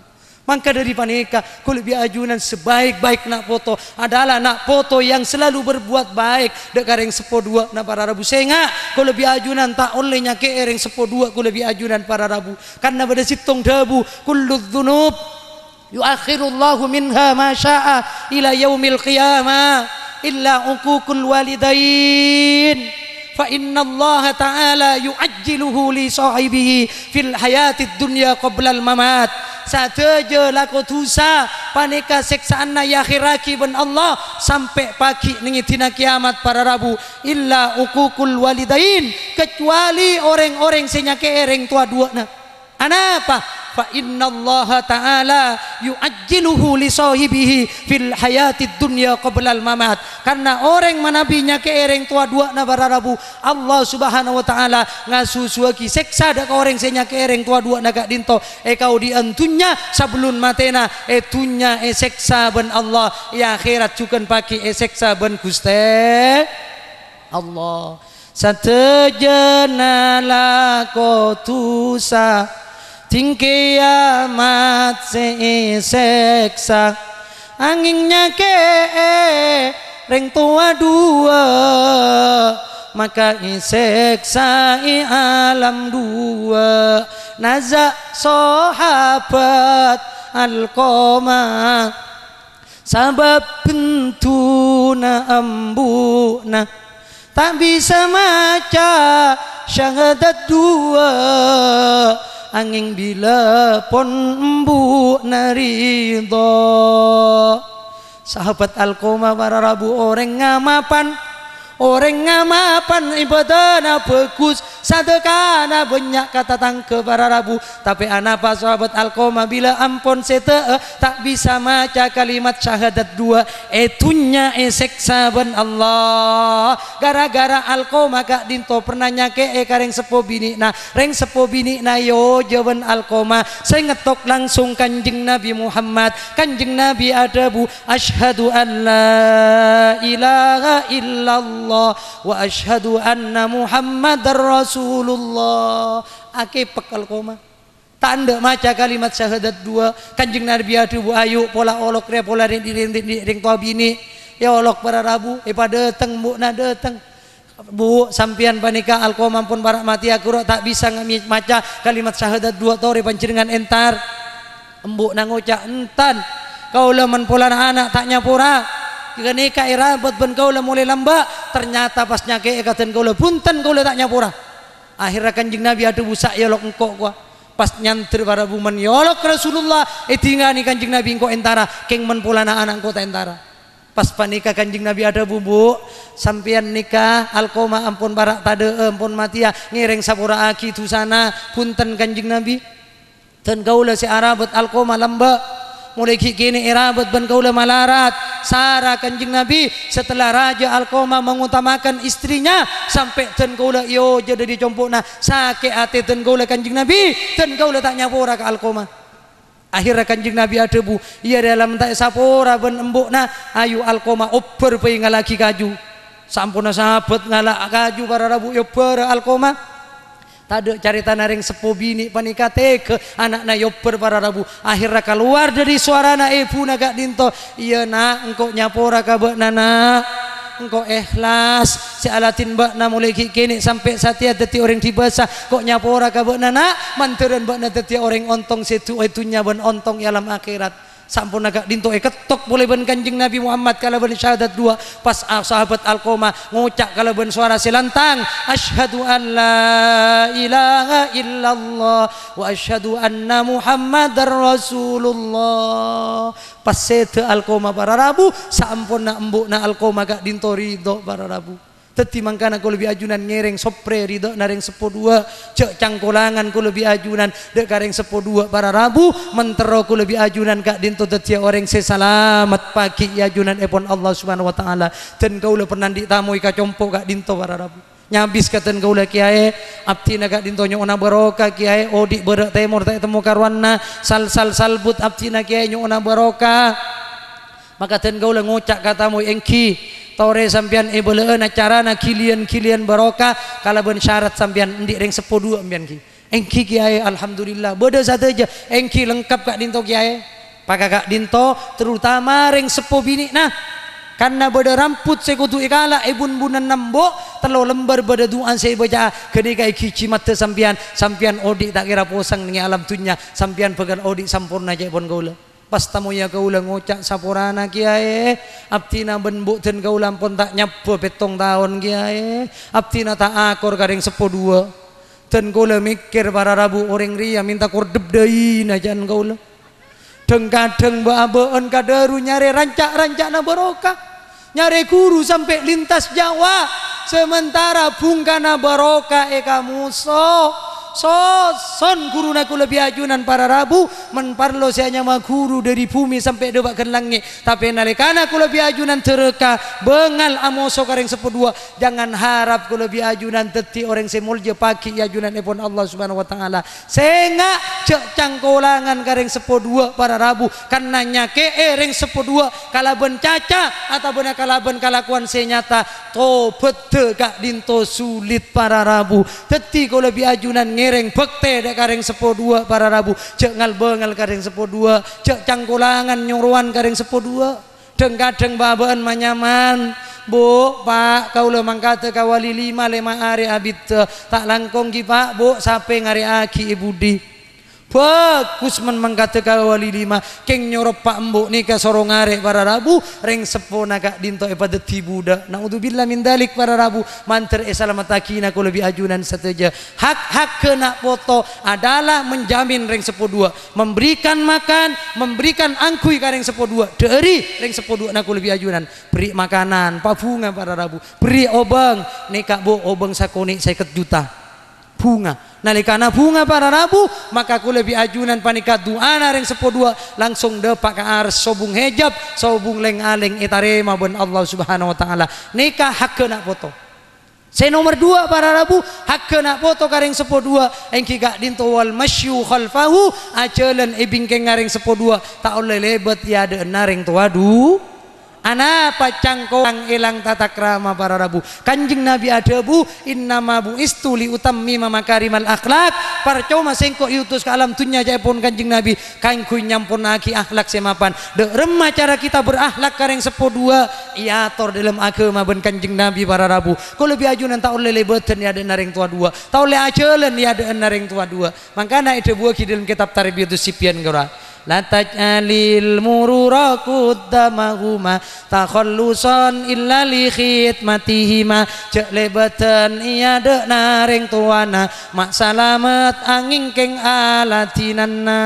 Maka dari paneka kulit ajunan sebaik-baik nak foto adalah nak foto yang selalu berbuat baik dek kareng sepo dua na para rabu senga kulit ajunan tak olehnya ke ereng sepo dua kulit ajunan para rabu karena pada sitong debu kullud dzunub yuakhirullahu minha ma syaa ila yaumil qiyamah illa uququl walidain fa inna Allah ta'ala yu'ajjiluhu li sahibihi fil hayatid dunya qabla al mamat sateje lako tusa paneka seksaan na yakhiraki ben Allah sampai pagi ningitina kiamat para rabu illa uququl walidain kecuali orang-orang senyake ereng tua dua na anapa fa innallaha ta'ala yu'ajjiluhu li sahibihi fil hayatid dunya qabla al mamat karena orang manabinya ke ereng tua dua na bararabu Allah subhanahu wa ta'ala ngasusuaki seksa dak orang senya ke ereng tua dua na gak dinto kau diantunya sebelum matena tunya seksa ben Allah ya akhirat cukan paki seksa ben Gusti Allah satejana lakotusa ting kiamat seksa anginnya ke reng tua dua maka seksa alam dua nazak sahabat alqoma sabab bentuna ambuna tak bisa maca syahadat dua angin bila pon embu narido sahabat alqoma para rabu orang ngamapan ibadahna bagus sadekana banyak kata tangke para rabu tapi anapa sahabat alqoma bila ampun sete tak bisa maca kalimat syahadat dua etunya seksa ben Allah gara-gara alqoma kak dinto pernah nyake kareng sepo bini na reng sepo bini na yo jawan alqoma saya ngetok langsung kanjeng Nabi Muhammad kanjeng Nabi adabu asyhadu an la ilaha illallah wa asyhadu anna Muhammadar Rasulullah ake pekal koma tanda maca kalimat syahadat dua kanjeng Nabi adabu ayu pola olok re pola ring tua bini ya olok para rabu pada dateng bu na dateng bu sampian panika alqoma pun barak mati aku tak bisa maca kalimat syahadat dua tore panjenengan entar embuk na ngocak entan kaulah menpola anak tak nyapura jika nikah irabat ben kaulah mulai lamba ternyata pas nyake katen kaulah punten kaulah tak nyapura akhirnya kanjeng Nabi ada busak yolok engkau gua pas nyantri para buman yolok Rasulullah tingani kanjeng Nabi engkau entara keng menpulana anak engkau tak entara pas panika kanjeng Nabi ada bubu sampian nikah alqoma ampun barak tade ampun matia ngiring sapura aki tu sana punten kanjeng Nabi dan kaulah si arabat alqoma lamba mulai kini irabat ben kaulah malarat Sarah kanjeng Nabi setelah Raja Alqoma mengutamakan istrinya sampai ten kaulah yo jadi dicompokna sakit hati ten kaulah kanjeng Nabi ten kaulah tak nyapora ke Alqoma Akhirnya kanjeng Nabi ada bu, iya dalam tak sapora ben embuk na ayu Alqomah ober pe ngalaki kaju. Sampuna sahabat ngalak kaju para rabu yo ber Alqomah. Tade carita naring sepo bini panikate ke anak-na yoper para rabu. Akhirnya keluar dari suara na ibu naga dinto. Iya nak engkau nyapora kabak nana. Engkau ikhlas si alatin bak na mulai kini sampai satia deti orang dibasa kok nyapora kabak nana manteran bak na deti orang ontong situ itunya ban ontong alam akhirat. Sampun agak dinto ketok boleh ben kanjeng Nabi Muhammad kalau ben syahadat dua pas sahabat Alqomah ngucak kalau ben suara silantang asyhadu an la ilaha illallah wa asyhadu anna Muhammadar Rasulullah pas sete Alqomah para rabu sampun na embuk na Alqomah gak dinto ridho para rabu. Teti mangkana ko lebih ajunan ngereng sopre ridho nareng sepo dua cek cangkolangan ko lebih ajunan dek kareng sepo dua para rabu mentero ko lebih ajunan kak dinto teti orang sesalamat pagi ajunan epon Allah subhanahu wa ta'ala dan kau le pernah ditamui ka compo kak dinto para rabu nyabis katen kau le kiai abdi na kak dinto nyona barokah kiai odik berak temur tak temu karwana sal salbut abdi na kiai nyona barokah maka ten kau le ngucak katamu engki tore sampian ebeleen acara na kilian barokah kalau ben syarat sampian endik ring 10 ambian ki engki kiai alhamdulillah beda satu aja engki lengkap kak dinto kiai pakai kak dinto terutama ring 10 bini nah karena beda ramput saya kutu ikala ibun bunan nambo telo lembar beda doa saya baca kene kai kici mata sampian odik tak kira posang dengan alam dunya sampian pegan odik sampurna aja pun gaula pas tamu ya kaula ngucak saporana kiai abtina ben bukten kaula pun tak nyapo petong tahun kiai abtina tak akor garing 10 dan kaula mikir para rabu orang ria minta kordeb deui najan kaula kadang baabeen kadaru nyari rancak na barokah nyari guru sampai lintas Jawa sementara bungkana barokah kamu son guru naku lebih ajunan para rabu menparlo saya nyama guru dari bumi sampai debakan langit tapi nalikana aku lebih ajunan tereka bengal amoso kareng 10 jangan harap ku lebih ajunan teti orang semulje pagi ajunan epon Allah subhanahu wa ta'ala senga cek cangkolangan kareng 10 para rabu karena nyake ring 10 kalaben caca atau benar kalaben kalakuan senyata to bete kak dinto sulit para rabu teti ku lebih ajunan ngereng bekte dek kareng 10 para rabu cek ngal bengal kareng 10 cek cangkolangan nyuruan kareng 10 kadang babaan manyaman bu pak kau le mangkate kawali 5 hari abit tak langkong ki pak bu sape ngari aki ibudi bagus men mangkate kawali 5 keng nyorop pak mbok nikah sorong arek para rabu reng sepona kak dinto pada tibuda naudzubillah min dalik para rabu manter salamataki ku lebih ajunan sateja hak kena foto adalah menjamin reng 10 memberikan makan memberikan angkui ka reng 10 dari reng 10 ku lebih ajunan beri makanan bunga para rabu beri obeng nikah bu obeng sakoni 50 juta bunga nalikana bunga para rabu maka aku lebih ajunan panikat doa nareng 10 langsung depak ke ars sobung hijab sobung leng aleng itarema ben Allah subhanahu wa ta'ala nikah hak kena foto saya nomor 2 para rabu hak kena foto kareng 10 engki gak dinto wal masyu khalfahu acelen ibingkeng ngareng 10 tak oleh lebet ya ada nareng tuadu ana pacangkong ilang tata krama para rabu kanjeng Nabi adabu innama buistu li utammima makarimal akhlak parcoma sengko iutus ke alam dunya jaipun kanjeng Nabi kangku nyampun aki akhlak semapan de remah cara kita berakhlak kareng 10 iator dalam agama ben kanjeng Nabi para rabu ko lebih ajunan tak oleh lebeten ya ada nareng tua 2 tak oleh acelen ya ada nareng tua 2 makana itu buah ki dalam kitab tarbiyatus sibyan gora la taj'alil murura qaddamahuma takhallusan illa li khidmatihima cek lebeten iya de nareng tuana mak salamet angin keng alatinanna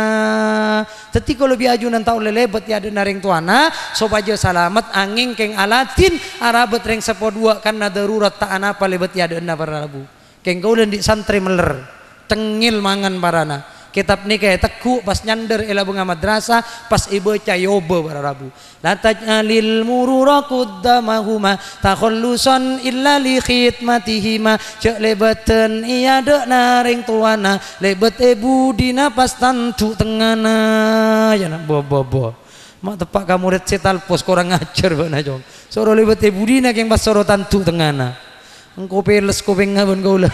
teti ko lebih ajunan tau lebet ya de nareng tuana sopaja salamet angin keng alatin arabet reng 10 karena darurat tak anapa lebet ya de na para rabu keng gaulen di santri meler tengil mangan parana kitab ni kayak teku pas nyander ela bunga madrasah pas ibu cayoba para rabu la taj'alil murura quddamahuma takhallusan illa li khidmatihima cek lebeten iya dek naring tuana lebet ibu dina pas tantu tengana ya nak bobo mak tepak kamu ret setal pos korang ngajar bana jong soro lebet ibu dina yang pas soro tantu tengana engko peles kopeng ngabon kaula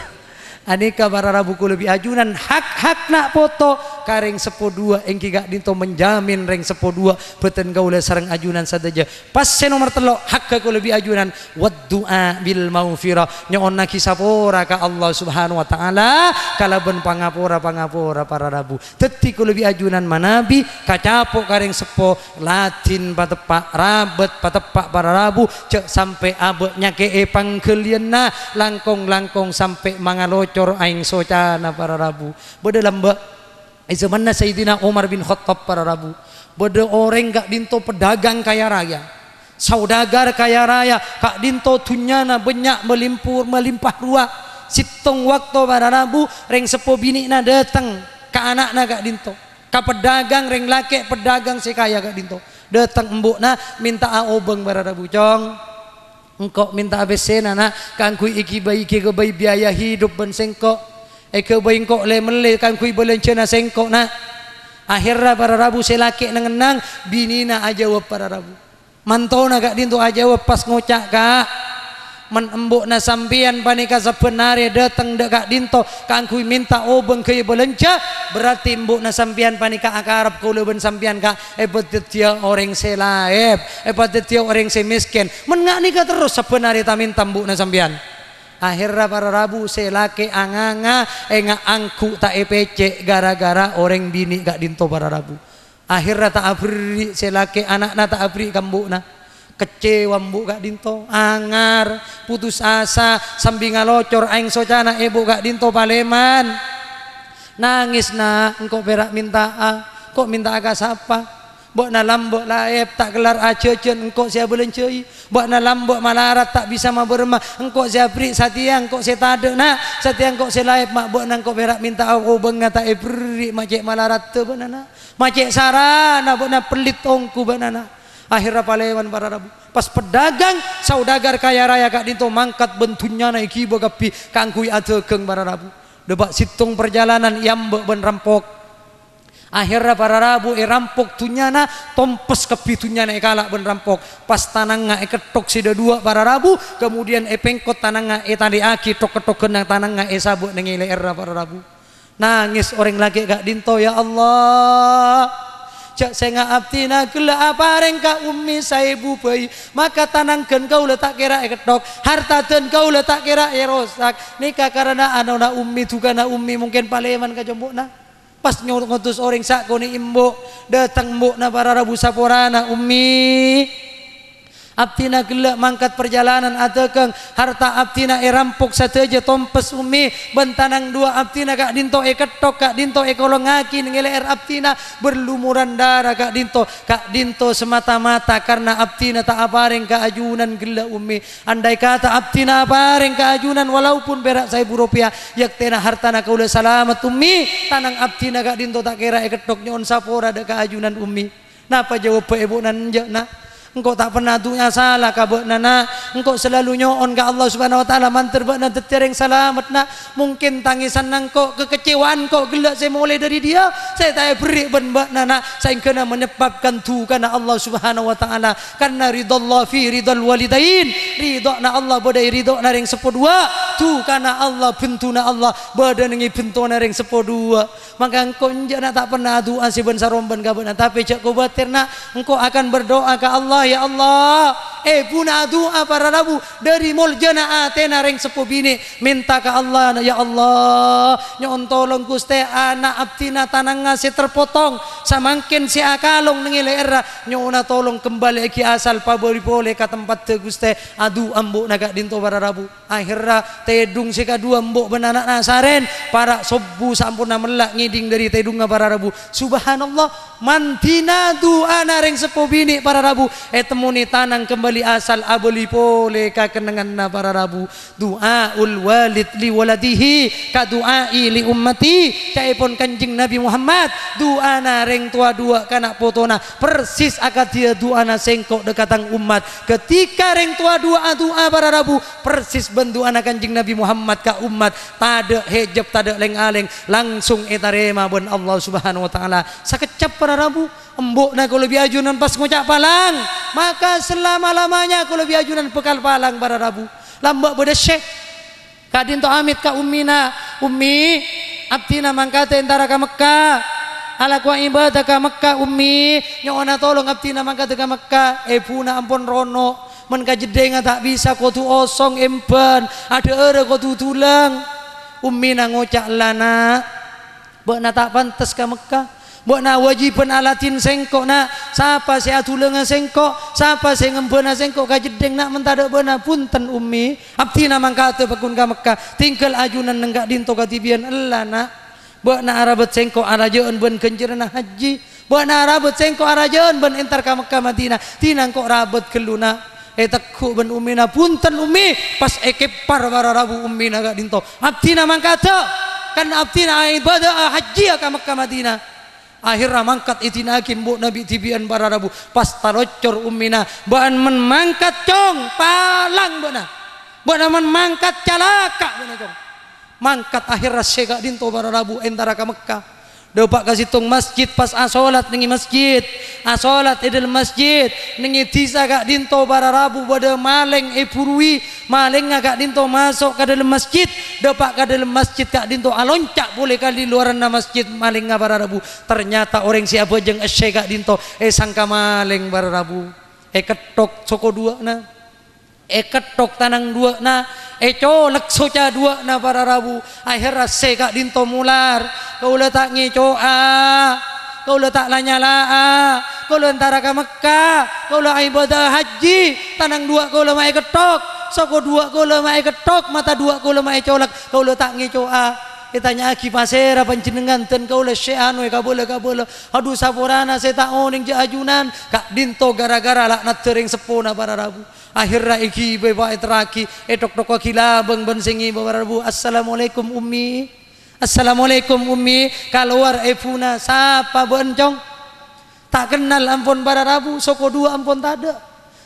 aneka para rabu ku lebih ajunan hak nak foto kareng sepo dua engki gak dinto menjamin reng sepo dua beten gaula sareng ajunan saja pas nomor telok hak ku lebih ajunan wad du'a bil maufira nyon kisapora ka Allah subhanahu wa ta'ala kalaben pangapora para rabu teti ku lebih ajunan manabi kacapok kareng sepo latin patepak rabet patepak para rabu cek sampai abek nyake pangkelienna langkong sampai mangaloco aing socana para rabu beda lamba zamanna Sayyidina Umar bin Khattab para rabu beda orang gak dinto pedagang kaya raya saudagar kaya raya kak dinto tunyana banyak melimpah ruah situng waktu para rabu reng sepo binikna datang ke anakna gak dinto ka pedagang reng laki pedagang sekaya gak dinto datang embukna minta aobeng para rabu cong engkau minta ABC nana kangkui iki bayi ke bayi biaya hidup ben sengkok ke bayi engkau le mele kangkui belencana sengkok nak akhirnya para rabu selaki nengenang binina aja wap para rabu mantona gak dintu aja wap pas ngocak kak menembuk na sampian panika sebenarnya datang dekat dinto kangkui minta obeng ke belenca berarti embuk na sampian panika akarap kau ben sampian ka dia orang selaep dia orang semiskin mengak nikah terus sebenarnya tak minta embuk na sampian akhirnya para rabu selake anganga enga angku tak EPC gara-gara orang bini gak dinto para rabu akhirnya tak abri selake anak tak abri kambuk na kecewa mbuk gak dinto angar putus asa sambil ngalocor aing socana ibu gak dinto paleman nangis na engkau berak minta kok minta aga sapa bok na lambok laep tak gelar acecen engkau saya belencei bok na lambok malarat tak bisa maberma engkau saya beri satiang engkau saya tade na satiang engkau saya laep mak bok na engkau berak minta aku bengata beri macek malarat te benana macek sarana bok na pelit ongku benana akhirnya palewan para rabu pas pedagang saudagar kaya raya kak dinto mangkat bentunya naiki bagapi kangkui adegeng para rabu debak situng perjalanan iambek ben rampok akhirnya para rabu rampok tunyana tompes kepi tunyana kalak ben rampok pas tanang ketok sida dua para rabu kemudian pengkot tanang tadi aki tok kenang tanang sabuk nengile era para rabu nangis orang lagi kak dinto ya Allah cak senga abtina gela apareng ka ummi saibu bayi maka tanangkeun kau letak kira ketok harta den kau letak kira rosak nikah karena anona ummi tukana ummi mungkin paleman ka jombokna pas ngutus orang sakone imbok datang mbokna para rabu saporana ummi abtina gelak mangkat perjalanan adekeng harta abtina rampok sateja tompes umi bentanang dua abtina kak dinto ketok kak dinto kolongaki ngeler abtina berlumuran darah kak dinto semata-mata karena abtina tak apareng keajunan gelak umi andai kata abtina apareng keajunan walaupun berak 1.000 rupiah yak tena hartana kaula salamat umi tanang abtina kak dinto tak kira ketok nyon sapora ada keajunan umi napa jawab ibu nanja nak engkau tak pernah dunya salah kabuk nana engkau selalu nyoon ke Allah subhanahu wa ta'ala manter bakna tereng selamat nak mungkin tangisan engkau kekecewaan kau gelak saya mulai dari dia saya tak beri ben bak nana saya kena menyebabkan tu karena Allah subhanahu wa ta'ala karena ridallah fi ridal walidain ridokna Allah bodai ridokna ring sepodua tu karena Allah bentuna Allah badanengi bentuna ring sepodua maka engkau njana tak pernah doa si ben saromban kabuk nana tapi cak kau batirna engkau akan berdoa ke Allah ya Allah puna doa para rabu dari muljana atena reng sepo bini minta ke Allah ya Allah nyon tolong Gusti anak abtina tanang ngasih terpotong samangkin si akalong nengile era nyona tolong kembali ki asal pabori boleh ke tempat te Gusti adu ambuk naga dinto para rabu akhirnya tedung si kadua ambuk benanak nasaren para sobu sampurna melak ngiding dari tedungnya para rabu subhanallah mantina doa nareng sepo bini para rabu temuni tanang kembali bali asal aboli pole ka kenangan para rabu duaul walid li waladihi ka duai li ummati caipun kanjing Nabi Muhammad duana reng tua dua kana potona persis akad dia duana sengkok dekatang umat ketika reng tua dua doa para rabu persis benduana kanjing Nabi Muhammad ka umat tada hejab tada leng-aleng langsung etarema ben Allah Subhanahu wa taala sakecap para rabu embok na kalau biajunan pas ngucap palang maka selama-lamanya kalau biajunan bekal palang para rabu lambak bedesek kadin to amit ka ummina ummi abdina mangkate entara ka Mekah ala ku ibadah ka Mekah ummi nyona tolong abdina mangkate ka Mekah puna ampun rono men kajedeng tak bisa kau tu osong emban ada era kau tu tulang ummina ngocak lana bok na tak pantas ka Mekah buat na wajiban alatin sengkok nak siapa saya tulengan sengkok siapa saya ngempena sengkok kajedeng nak mentada bena punten ummi abdi namang kata pakun ka Mekah tinggal ajunan nenggak dinto katibian Allah nak buat na arabat sengkok arajaan ben kenjerna haji buat na arabat sengkok arajaan ben entar ka Mekah Madinah tinang kok rabat keluna tekuk ben ummi na punten ummi pas ekepar para rabu ummi na gak dinto abdi namang kata kan abdi na ibadah haji ka Mekah Madinah akhirnya mangkat itinakin bu Nabi tibian para rabu pas tarocor ummina baan men mangkat cong palang buana men mangkat calaka buana cong mangkat akhirnya sega dinto para rabu entara ka Mekah dopak kasih tong masjid pas asolat nengi masjid asolat idul masjid nengi tisa kak dinto para rabu pada maleng purwi maleng kak dinto masuk ke dalam masjid dopak ke dalam masjid kak dinto aloncak boleh kali luaran na masjid maleng para rabu ternyata orang siapa jeng esy kak dinto sangka maleng para rabu ketok soko dua na ketok tanang dua na colek soca dua na para rabu akhirnya seka dinto mular kau letak ngecoa kau letak lanyala kau lentara ke Mekah kau le ibadah haji tanang dua kau le mai ketok soko dua kau le mai ketok mata dua kau le mai colek kau letak ngecoa ditanya aki pasera panjenengan ten kau le syanu ka boleh aduh saporana saya tak oning je ajunan kak dinto gara-gara laknat tering sepona para rabu akhirnya iki beba etraki tok kilabeng bensingi para rabu assalamualaikum ummi assalamualaikum ummi keluar puna sapa bencong tak kenal ampun para rabu soko dua ampun tada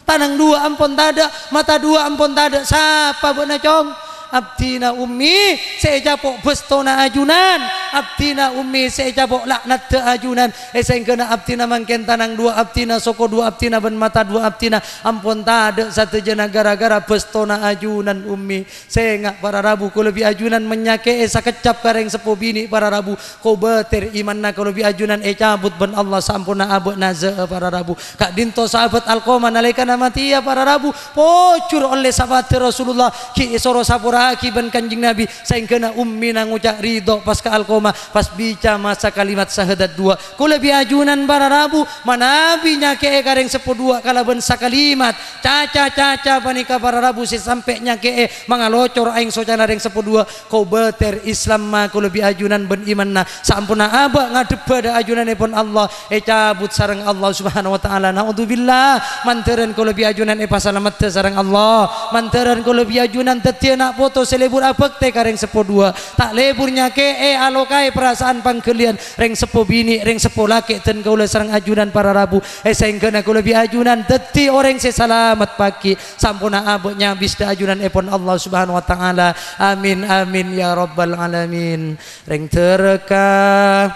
tanang dua ampun tada mata dua ampun tada sapa bencong abdina ummi saya capok bestona ajunan abdina ummi saya capok laknat te ajunan sehingga abdina mangken tanang dua abdina soko dua abdina ben mata dua abdina ampun tada satu jena gara-gara bestona ajunan ummi saya ngak para rabu kalau lebih ajunan menyake sakecap kareng sepo bini para rabu kau beter iman na kalau lebih ajunan cabut ben Allah sampuna abek naza para rabu kak dinto sahabat alqoma nalika namati ya para rabu pocur oleh sahabat Rasulullah ki soro sapura akiban kanjing Nabi sehingga ummi nang ngucap ridho pas ke alkoma pas bica masa kalimat syahadat dua ku lebih ajunan para rabu manabinya ke kareng sepodua kalaban sakalimat caca panika para rabu sampai nyake mangalocor aing socana reng sepodua kau beter Islam ma ku lebih ajunan ben imanna sampuna aba ngadep pada ajunan pun Allah cabut sareng Allah Subhanahu wa taala naudzubillah manteran ku lebih ajunan pasalamat sareng Allah manteran ku lebih ajunan tetieu nak foto selebur abek teh kareng sepo dua tak leburnya ke alokai perasaan pangkelian reng sepo bini reng sepo laki ten kaula sareng ajunan para rabu sehingga aku lebih ajunan teti orang sesalamat pagi sampuna abeknya bisda ajunan pun Allah Subhanahu wa taala amin amin ya rabbal alamin reng terka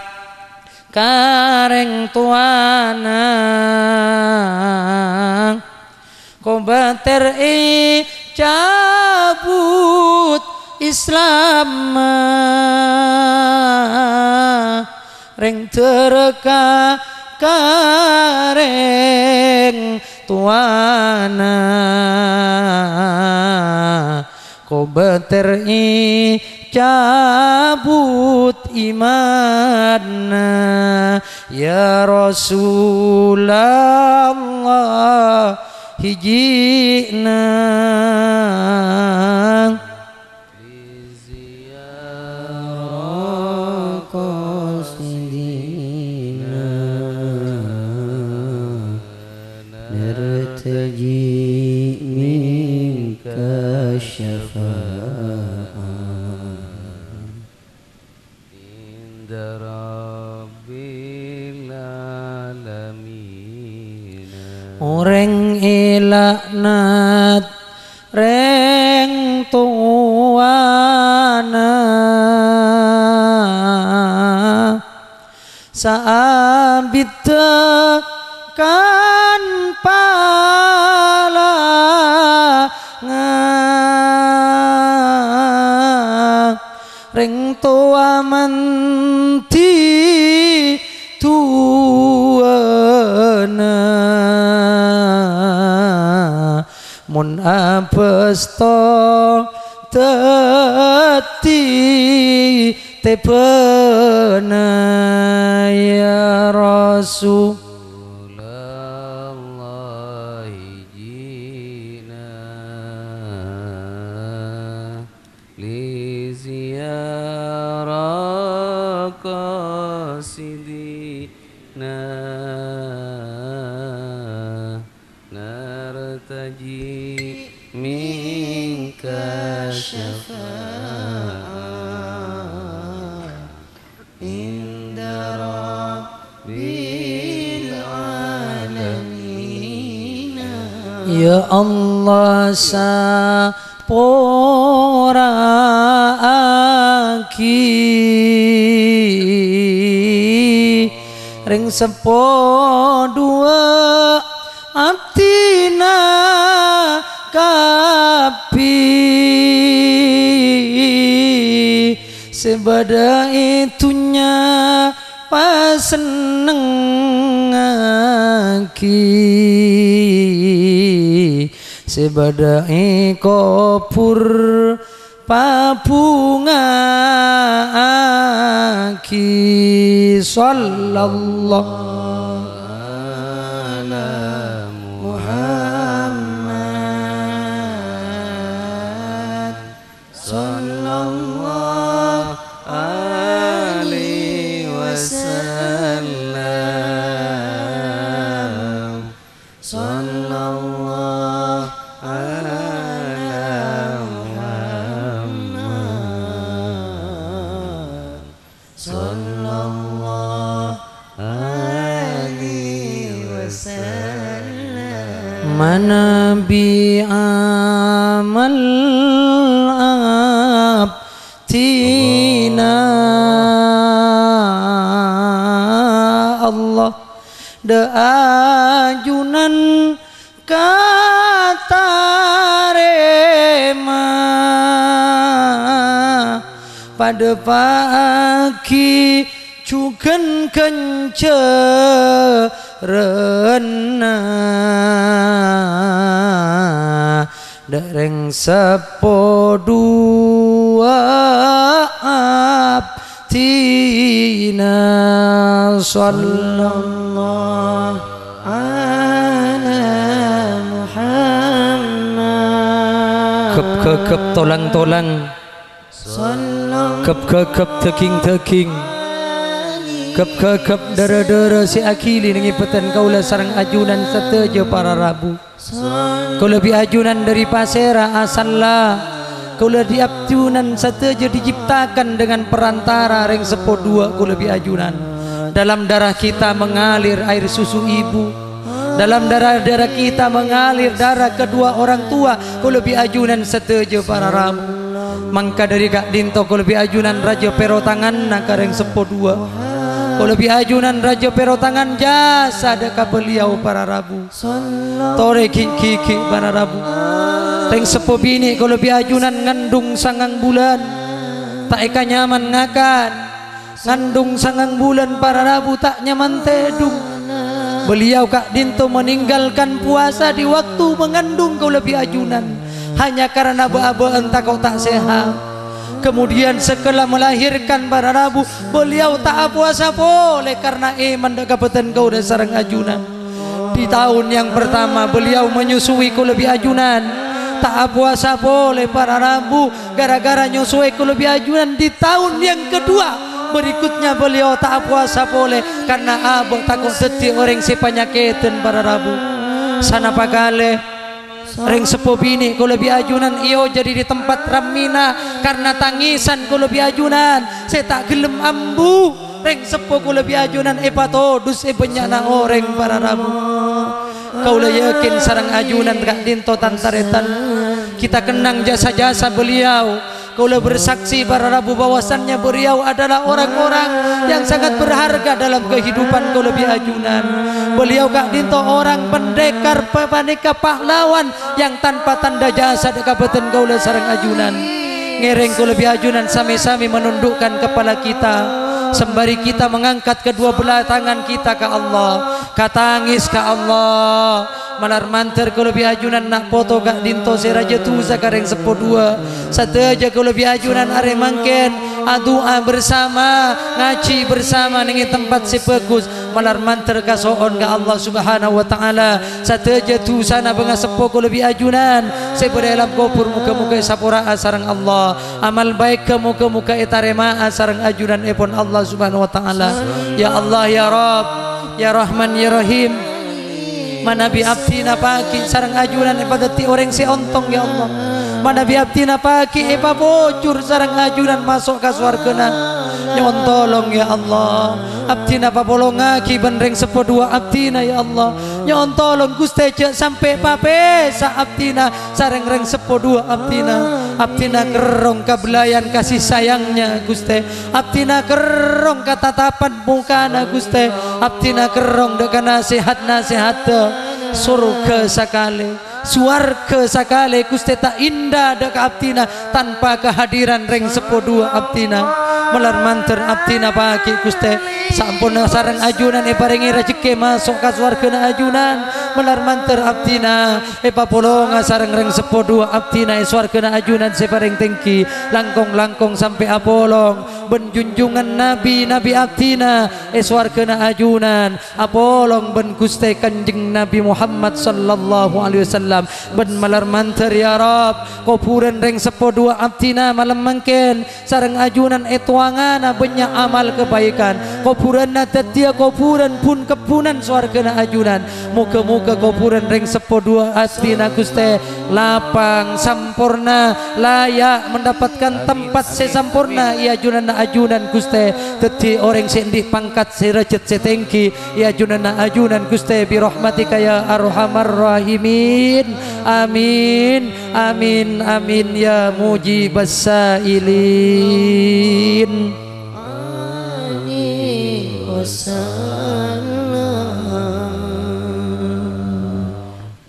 kareng tuana kobater cabut Islam reng terka kareng tuana kobater cabut imanna ya Rasulullah hijina liziarah qasidina nartaji Orang ilaknat reng tuana saabit kan pala reng tua manti tuana mun apesto teti tepena ya Rasul ya Allah sapora aki ring sepo dua abdina kapi sebada itunya pas seneng aki sebadai kopur papungaki sallallahu ala Muhammad sallallahu alaihi wasallam sallallahu ala Muhammad sallallahu alaihi wasallam mana bi amal abtina Allah daajunan katarema pada pagi cukan kencerena dereng sepo dua abtina sallallahu ala Muhammad kep tolang-tolang kep teking kep dara-dara si akili nengi peten kaulah sarang ajunan seteja para rabu kau lebih ajunan dari pasera asallah kau lebih ajunan seteja diciptakan dengan perantara ring sepo dua kau lebih ajunan dalam darah kita mengalir air susu ibu dalam darah kita mengalir darah kedua orang tua kau lebih ajunan seteja para rabu mangka dari Kak Dinto kau lebih ajunan raja pero tangan nakareng sepo dua kau lebih ajunan raja pero tangan jasa deka beliau para rabu tore kiki para rabu teng sepo bini kau lebih ajunan ngandung sangang bulan tak eka nyaman ngakan ngandung sangang bulan para rabu tak nyaman tedung beliau Kak Dinto meninggalkan puasa di waktu mengandung kau lebih ajunan hanya karena aba-aba entah kau tak sehat kemudian setelah melahirkan para rabu beliau tak puasa boleh karena iman dekapatan kau dan sarang ajunan di tahun yang pertama beliau menyusui kau lebih ajunan tak puasa boleh para rabu gara-gara nyusui kau lebih ajunan di tahun yang kedua berikutnya beliau tak puasa boleh karena abang takut seti orang si penyakitan para rabu sana pagale ring sepo bini kau lebih ajunan iyo jadi di tempat ramina karena tangisan kau lebih ajunan saya tak gelem ambu ring sepo kau lebih ajunan epatodus benyana orang para rabu kaula yakin sareng ajunan Kak Dinto tantaretan kita kenang jasa-jasa beliau. Kaula bersaksi para Rabu bahwasannya beliau adalah orang-orang yang sangat berharga dalam kehidupan kaula bi ajunan. Beliau Kak Dinto orang pendekar pemaneka pahlawan yang tanpa tanda jasa dekat beten kaula sareng ajunan. Ngereng kaula bi ajunan sami-sami menundukkan kepala kita sembari kita mengangkat kedua belah tangan kita ke Allah, katangis ke Allah. Malar manter kalau lebih ajunan nak foto Kak Dinto seraja tu sakareng sepodua satu aja kalau lebih ajunan are mangken doa bersama ngaji bersama nengi tempat sepegus malar manter kasoon ke Allah Subhanahu wa taala satu aja tu sana benga sepo kalau lebih ajunan sebedalam kopur muka-muka sapura sareng Allah amal baik ke muka-muka etarema sareng ajunan epon Allah Subhanahu wa taala. Ya Allah ya Rabb ya Rahman ya Rahim, manabi abdi napaki sarang ajunan ipadati orang si ontong ya Allah. Manabi abdi napaki ipa bocur sarang ajunan masuk ke swargana. Nyon tolong ya Allah. Abdi napa bolongaki benreng sepodua abdina ya Allah. Nyon tolong Gusti cek sampai papesa abdina sareng reng sepodua abdina. Abdina kerong kabelayan kasih sayangnya Gusti. Abdina kerong katatapan mukana Gusti. Abdina kerong deka nasihat-nasihat surga sakale suarga sakale Gusti tak indah deka abdina tanpa kehadiran reng sepodua abdina. Melar manter abdina pagi Gusti sampun sareng ajunan paringi rezeki masuk ka swargana ajunan. Melar manter abdina papolonga sareng reng sepodua abdina swargana ajunan separing tengki langkong-langkong sampai apolong ben junjungan nabi abdina swargana ajunan apolong ben Gusti Kanjeng Nabi Muhammad sallallahu alaihi wasallam ben melar manter ya Rabb kuburan reng sepodua abdina malam mangken sareng ajunan tuangana banyak amal kebaikan kuburan natatia kuburan pun kepunan swargana ajunan muka-muka kuburan reng sepodua abdina Gusti lapang sampurna layak mendapatkan tempat sesampurna ya ajunan Gusti teti orang sendih pangkat serajat setengki ya ajunan Gusti bi rahmatika ya arhamar rahimin amin amin amin ya mujibas sailin.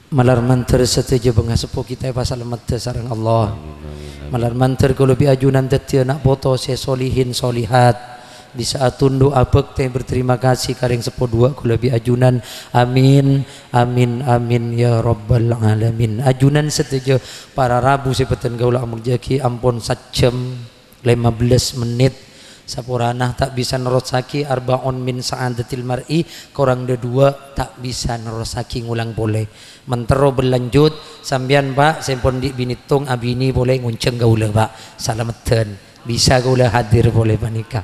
Malar manter setuju pengasepo kita pasal mata sareng Allah. Malar manter kalau bi ajunan detia nak foto se solihin solihat di saat tunduk apek teh berterima kasih kareng sepodua kalau bi ajunan amin amin amin ya rabbal alamin. Ajunan setuju para Rabu sepetan gaula amul jaki ampun 1 jam 15 menit sapuranah tak bisa nerosaki arbaun min sa'adatil mar'i korang dua tak bisa nerosaki ngulang boleh mentero berlanjut sambian Pak sempon di binitung abini boleh ngunceng gaula Pak salameten bisa gaula hadir boleh panika.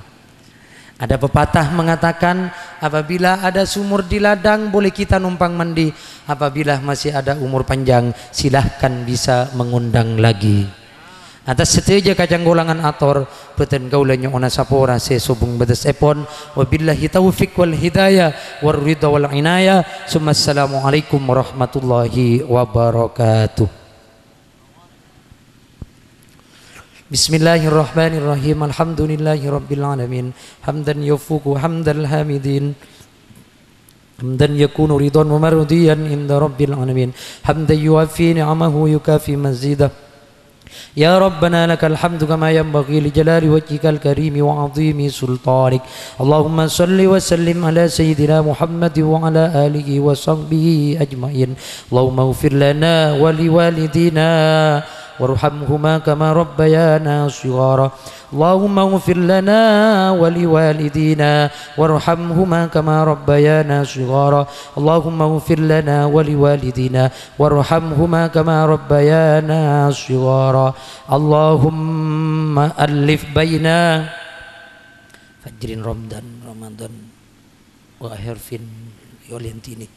Ada pepatah mengatakan apabila ada sumur di ladang boleh kita numpang mandi, apabila masih ada umur panjang silahkan bisa mengundang lagi. Atas setuju kajang golangan ator beten gaulanya ona sapora se subung bedes epon wabillahi taufiq wal hidayah war ridha wal inayah summa assalamualaikum warahmatullahi wabarakatuh. Bismillahirrahmanirrahim. Alhamdulillahirabbil alamin hamdan yafuqu hamdal hamidin hamdan yakunu ridwan wa mardiyan inda rabbil alamin hamdan yuwafi ni'amahu yukafi mazidah. Ya Rabbana lakal hamdu kama yanbaghi li jalali wajhikal karimi wa 'azimi sultanik. Allahumma salli wa sallim ala sayyidina Muhammad wa ala alihi wa sahbihi ajma'in. Allahumma ighfir lana wa liwalidina warhamhuma kama rabbayana shighara. Allahumma ighfir lana wa liwalidina warhamhuma kama rabbayana shighara. Allahumma ighfir lana wa liwalidina warhamhuma kama rabbayana shighara. Allahumma alif baina fajrin Ramadan wa akhir fin yolintini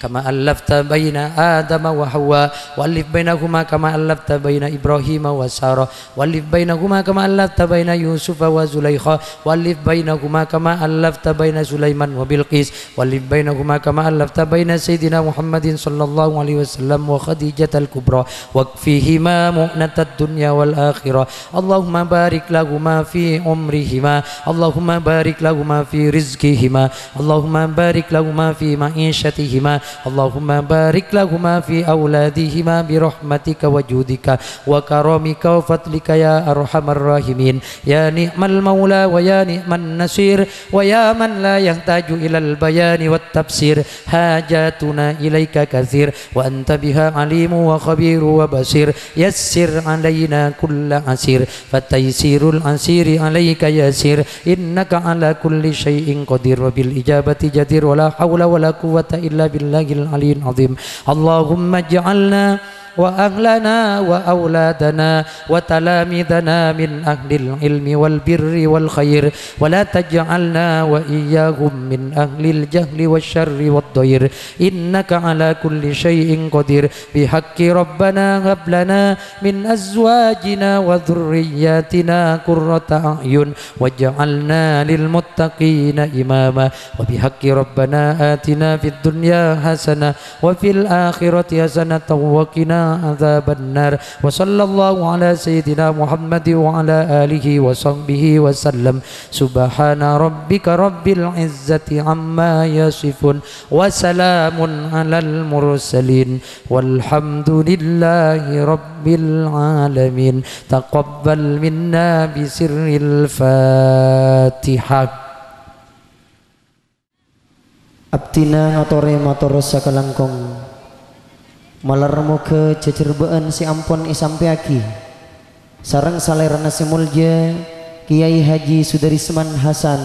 كما ألفت بين آدم وحواء وألف بينهما كما ألفت بين إبراهيم وسارة وألف بينهما كما ألفت بين يوسف وزليخة وألف بينهما كما ألفت بين سليمان وبلقيس وألف بينهما كما ألفت بين سيدنا محمد صلى الله عليه وسلم وخديجة الكبرى واكفيهما مؤنة الدنيا والآخرة اللهم بارك لهما في عمرهما اللهم بارك لهما في رزقهما اللهم بارك لهما في معيشتهما اللهم بارك لهما في أولادهما برحمتك وجودك وكرمك وفضلك يا أرحم الراحمين يا نعم المولى ويا نعم النصير ويا من لا يحتاج إلى البيان والتفسير حاجاتنا إليك كثير وأنت بها عليم وخبير وبصير يسر علينا كل عسير فتيسير العسير عليك يسير إنك على كل شيء قدير وبالإجابة جدير ولا حول ولا قوة إلا بالله العلي العظيم اللهم اجعلنا وأهلنا وأولادنا وتلاميذنا من أهل العلم والبر والخير ولا تجعلنا وإياهم من أهل الجهل والشر والضير إنك على كل شيء قدير بحق ربنا هب لنا من أزواجنا وذرياتنا قرة أعين واجعلنا للمتقين إماما وبحق ربنا آتنا في الدنيا حسنة وفي الآخرة حسنة وقنا عذاب النار وصلى الله على سيدنا محمد وعلى آله وصحبه وسلم سبحان ربك رب العزة عما يصفون وسلام على المرسلين والحمد لله رب العالمين تقبل منا بسر الفاتحة Abdina ngatore matur sakalangkong malar muga jejerbaan si ampun isampeaki sareng salerana simulja Kiai Haji Sudarisman Hasan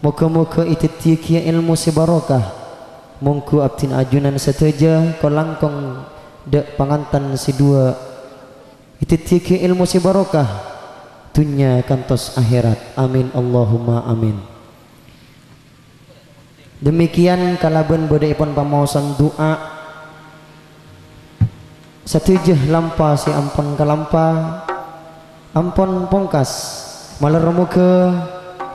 muga-muga ititi kia ilmu si barokah mungku abdin ajunan seteja kolangkong dek pangantan si dua ititi kia ilmu si barokah dunya kantos akhirat amin Allahumma amin. Demikian kalaban bodaipun pamaosan doa satujah lampa si ampun kalampa ampun pongkas malar muga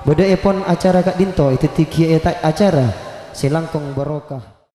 bodaipun acara kak dinto itu tiga acara silangkong barokah.